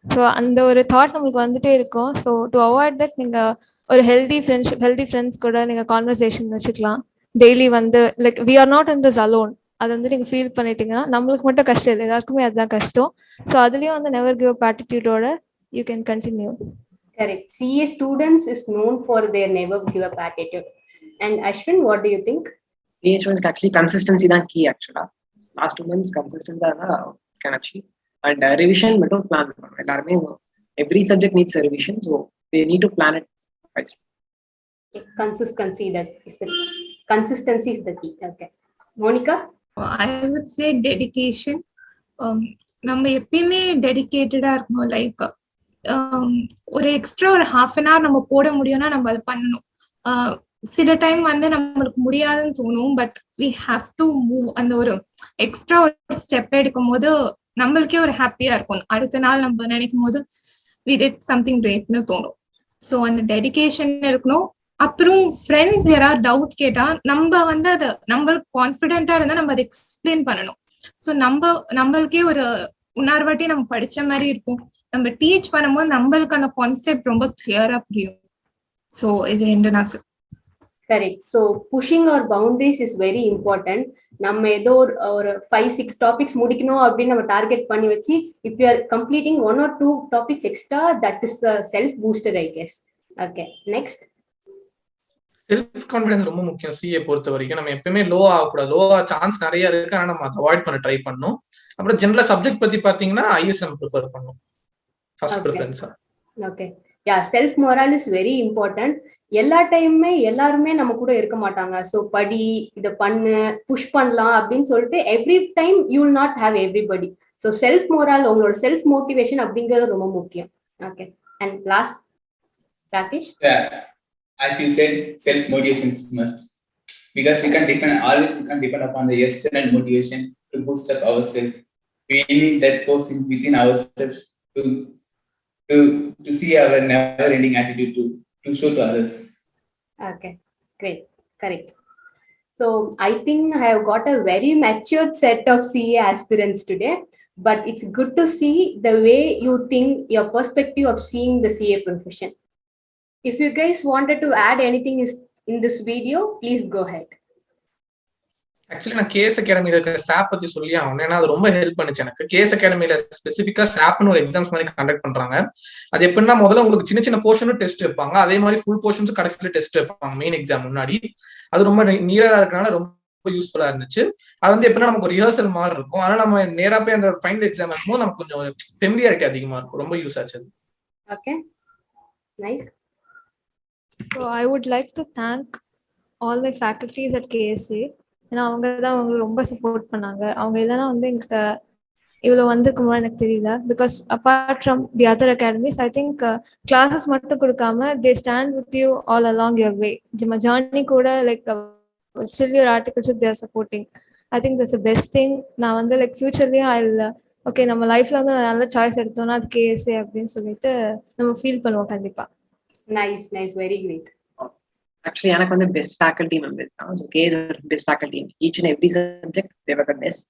[SPEAKER 3] ஸோ அந்த ஒரு தாட் நம்மளுக்கு வந்துட்டே இருக்கும். ஸோ டு அவாய்ட் தட் நீங்கள் ஒரு ஹெல்தி ஃப்ரெண்ட்ஷிப், ஹெல்தி ஃப்ரெண்ட்ஸ் கூட நீங்கள் கான்வர்சேஷன் வச்சுக்கலாம். டெய்லி வந்து like we are not in this alone, அதை வந்து நீங்கள் ஃபீல் பண்ணிட்டீங்கன்னா நம்மளுக்கு மட்டும் கஷ்டம் இல்லை, எல்லாருக்குமே அதுதான் கஷ்டம். ஸோ அதுலேயும் வந்து நெவர் கிவ் அப் ஆட்டிடியூடோட you can continue.
[SPEAKER 1] Correct. CA students is known for their never give up attitude. And Ashwin, what do you think?
[SPEAKER 4] CA students actually consistency தான் key actually. Last 2 months consistent can achieve. And revision மட்டும் plan பண்ணணும். எல்லாருமே every subject needs a revision, so they need to plan it wisely.
[SPEAKER 1] Consistency is the key. Okay. Monica?
[SPEAKER 5] I would say dedication. நம்ம எப்பயுமே டெடிகேட்டடா இருக்கணும். Like ஒரு extra ஒரு ½ an hour நம்ம போட முடியும்னா நம்ம அதை பண்ணணும். சில டைம் வந்து நம்மளுக்கு முடியாதுன்னு தோணும், but we have to move. அந்த ஒரு எக்ஸ்ட்ரா ஒரு ஸ்டெப் எடுக்கும் போது நம்மளுக்கே ஒரு ஹாப்பியா இருக்கும். அடுத்த நாள் நம்ம நினைக்கும் போது வி டிட் சம்திங் கிரேட்னு தோணும். ஸோ அந்த டெடிகேஷன் இருக்கணும். அப்புறம் ஃப்ரெண்ட்ஸ் யாராவது டவுட் கேட்டா நம்ம வந்து அதை நம்மளுக்கு கான்ஃபிடென்ட்டா இருந்தா நம்ம அதை எக்ஸ்பிளைன் பண்ணணும். ஸோ நம்மளுக்கே ஒரு இன்னொரு வாட்டி நம்ம படிச்ச மாதிரி இருக்கும். நம்ம டீச் பண்ணும்போது நம்மளுக்கு அந்த கான்செப்ட் ரொம்ப கிளியரா புரியும். ஸோ இது 2 நான்
[SPEAKER 1] correct. So pushing our boundaries is very important. நம்ம ஏதோ ஒரு 5-6 டாபிக்ஸ் முடிக்கணும் அப்படின்னு நம்ம டார்கெட் பண்ணி வச்சு if you are completing 1 or 2 topics extra, that is self booster I guess. Okay, next.
[SPEAKER 2] Self confidence ரொம்ப முக்கியம் சிஏ பொறுத்த வரைக்கும். நம்ம எப்பயுமே லோ ஆகக்கூடாது. லோவா சான்ஸ் நிறைய இருக்கு, ஆனா நம்ம அதை அவாய்ட் பண்ண ட்ரை பண்ணணும். அப்புறம் ஜெனரலா சப்ஜெக்ட் பத்தி பாத்தீங்கன்னா ஐஎஸ்எம் ப்ரிஃபர் பண்ணும் ஃபர்ஸ்ட் ப்ரிஃபரன்ஸா.
[SPEAKER 1] Okay, ya, self moral is very important. எல்லா டைமுமே எல்லாருமே நம்ம கூட இருக்க மாட்டாங்க. ஸோ படி, இதை பண்ணு, புஷ் பண்ணலாம் அப்படின்னு சொல்லிட்டு every time you will not have everybody. So self moral, உங்களோட செல்ஃப் மோட்டிவேஷன் அப்படிங்கிறது ரொம்ப முக்கியம். Okay, and last Rakesh.
[SPEAKER 6] As you said, self motivation is must, because we can't depend upon the external motivation to boost up ourselves. We need that force within ourselves to see our never ending attitude to show to others.
[SPEAKER 1] Okay, great, correct. So I think I have got a very matured set of CA aspirants today, but it's good to see the way you think, your perspective of seeing the CA profession. If you guys wanted to add anything in this video, please go ahead.
[SPEAKER 2] Actually நான் KS அகாடமியில இருக்கிற சாப் பத்தி சொல்லி ஆகணும். ஏன்னா அது ரொம்ப help பண்ணுச்சு எனக்கு. கேஎஸ் அகாடமியில ஸ்பெசிஃபிக்கா சாப்னு ஒரு எக்ஸாம்ஸ் மாதிரி கண்டக்ட் பண்றாங்க. அது எப்படின்னா முதல்ல உங்களுக்கு சின்ன சின்ன போர்ஷனும் டெஸ்ட் வைப்பாங்க, அதே மாதிரி ஃபுல் போர்ஷன்ஸும் கடைசியில டெஸ்ட் வைப்பாங்க மெயின் எக்ஸாம் முன்னாடி. அது ரொம்ப நியரா இருக்கனால ரொம்ப யூஸ்ஃபுல்லா இருந்துச்சு. அது வந்து எப்படின்னா நமக்கு ஒரு ரிஹர்சல் மாதிரி இருக்கும். ஆனா நம்ம நேரா போய் அந்த ஃபைனல் எக்ஸாம் இருக்கும்போது நமக்கு கொஞ்சம் ஃபெமிலியாரிட்டி அதிகமா இருக்கும். ரொம்ப யூஸ் ஆச்சு.
[SPEAKER 1] Okay, nice.
[SPEAKER 3] So I would like to thank all my faculties at KSA. ஏன்னா அவங்க தான் அவங்களுக்கு ரொம்ப சப்போர்ட் பண்ணாங்க. அவங்க இல்லைன்னா வந்து எங்களுக்கு இவ்வளோ வந்திருக்குமோ எனக்கு தெரியல. Because apart from the other academies, I think classes மட்டும் கொடுக்காம they stand with you all along your way. Journey கூட like still your articles they are supporting. I think that's the best thing. நான் வந்து like ஃபியூச்சர்லேயும் ஐ okay நம்ம லைஃப்ல வந்து நல்ல choice எடுத்தோம்னா அது கேஎஸ்ஏ அப்படின்னு சொல்லிட்டு நம்ம ஃபீல் பண்ணுவோம் கண்டிப்பா.
[SPEAKER 1] Nice, very great.
[SPEAKER 4] Actually, எனக்கு வந்து பெஸ்ட் ஃபேக்கல்டி மெம்பர்ஸ் தான். So best faculty each and every subject they were the best.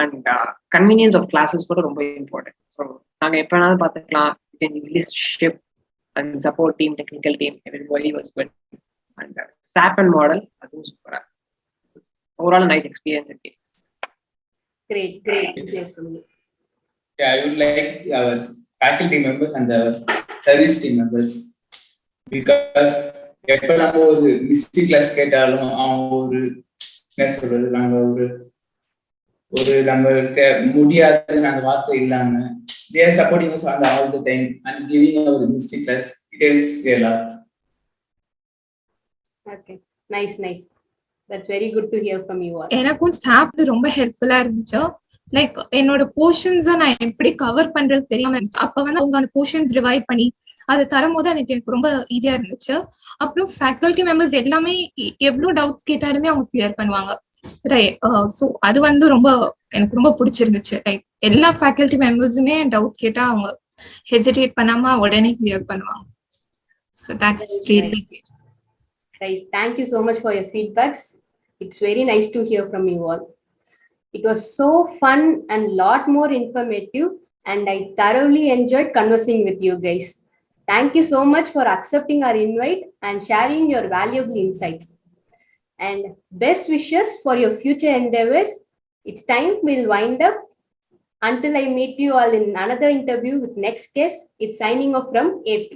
[SPEAKER 4] And convenience of classes கூட ரொம்ப இம்பார்ட்டன்ட். ஸோ நாங்கள் எப்போ வேணாலும் பார்த்துக்கலாம். You can easily ship and support team, technical team, everybody was good. And staff and model அதுவும் சூப்பராக. Overall nice experience இருக்கு.
[SPEAKER 1] Great from you.
[SPEAKER 6] Yeah, I would like our faculty members and our service team members, because எப்ப நம்ம ஒரு மிஸ்டி class கேட்டாலும் அவங்க ஒரு என்ன சொல்றது, நாங்க ஒரு நம்மளுக்கு முடியாது அந்த வார்த்தை இல்லாம they are supporting us all the time and giving our mystery class. It helps a lot.
[SPEAKER 1] Okay, nice. That's very good to hear from you all.
[SPEAKER 5] எனக்கும் சாப்பிட்டு ரொம்ப ஹெல்ப்ஃபுல்லா இருந்துச்சு. லைக் என்னோட போர்ஷன்ஸை நான் எப்படி கவர் பண்றது தெரியாம இருந்துச்சு. அப்ப வந்து அவங்க அந்த போர்ஷன்ஸ் டிவைட் பண்ணி அதை தரும்போது எனக்கு ரொம்ப ஈஸியா இருந்துச்சு. அப்புறம் ஃபேக்கல்டி மெம்பர்ஸ் எல்லாமே எவ்வளவு டவுட்ஸ் கேட்டாலுமே அவங்க கிளியர் பண்ணுவாங்க. ரைட். ஸோ அது வந்து எனக்கு ரொம்ப பிடிச்சிருந்துச்சு. ரைட், எல்லா ஃபேக்கல்டி மெம்பர்ஸுமே டவுட் கேட்டா அவங்க ஹெசிடேட் பண்ணாம உடனே கிளியர் பண்ணுவாங்க. So that's really good.
[SPEAKER 1] Right. Thank you so much for your feedbacks. It's very nice to hear from you all. It was so fun and lot more informative, and I thoroughly enjoyed conversing with you guys. Thank you so much for accepting our invite and sharing your valuable insights. And best wishes for your future endeavors. It's time we'll wind up. Until I meet you all in another interview with next guest, it's signing off from AP.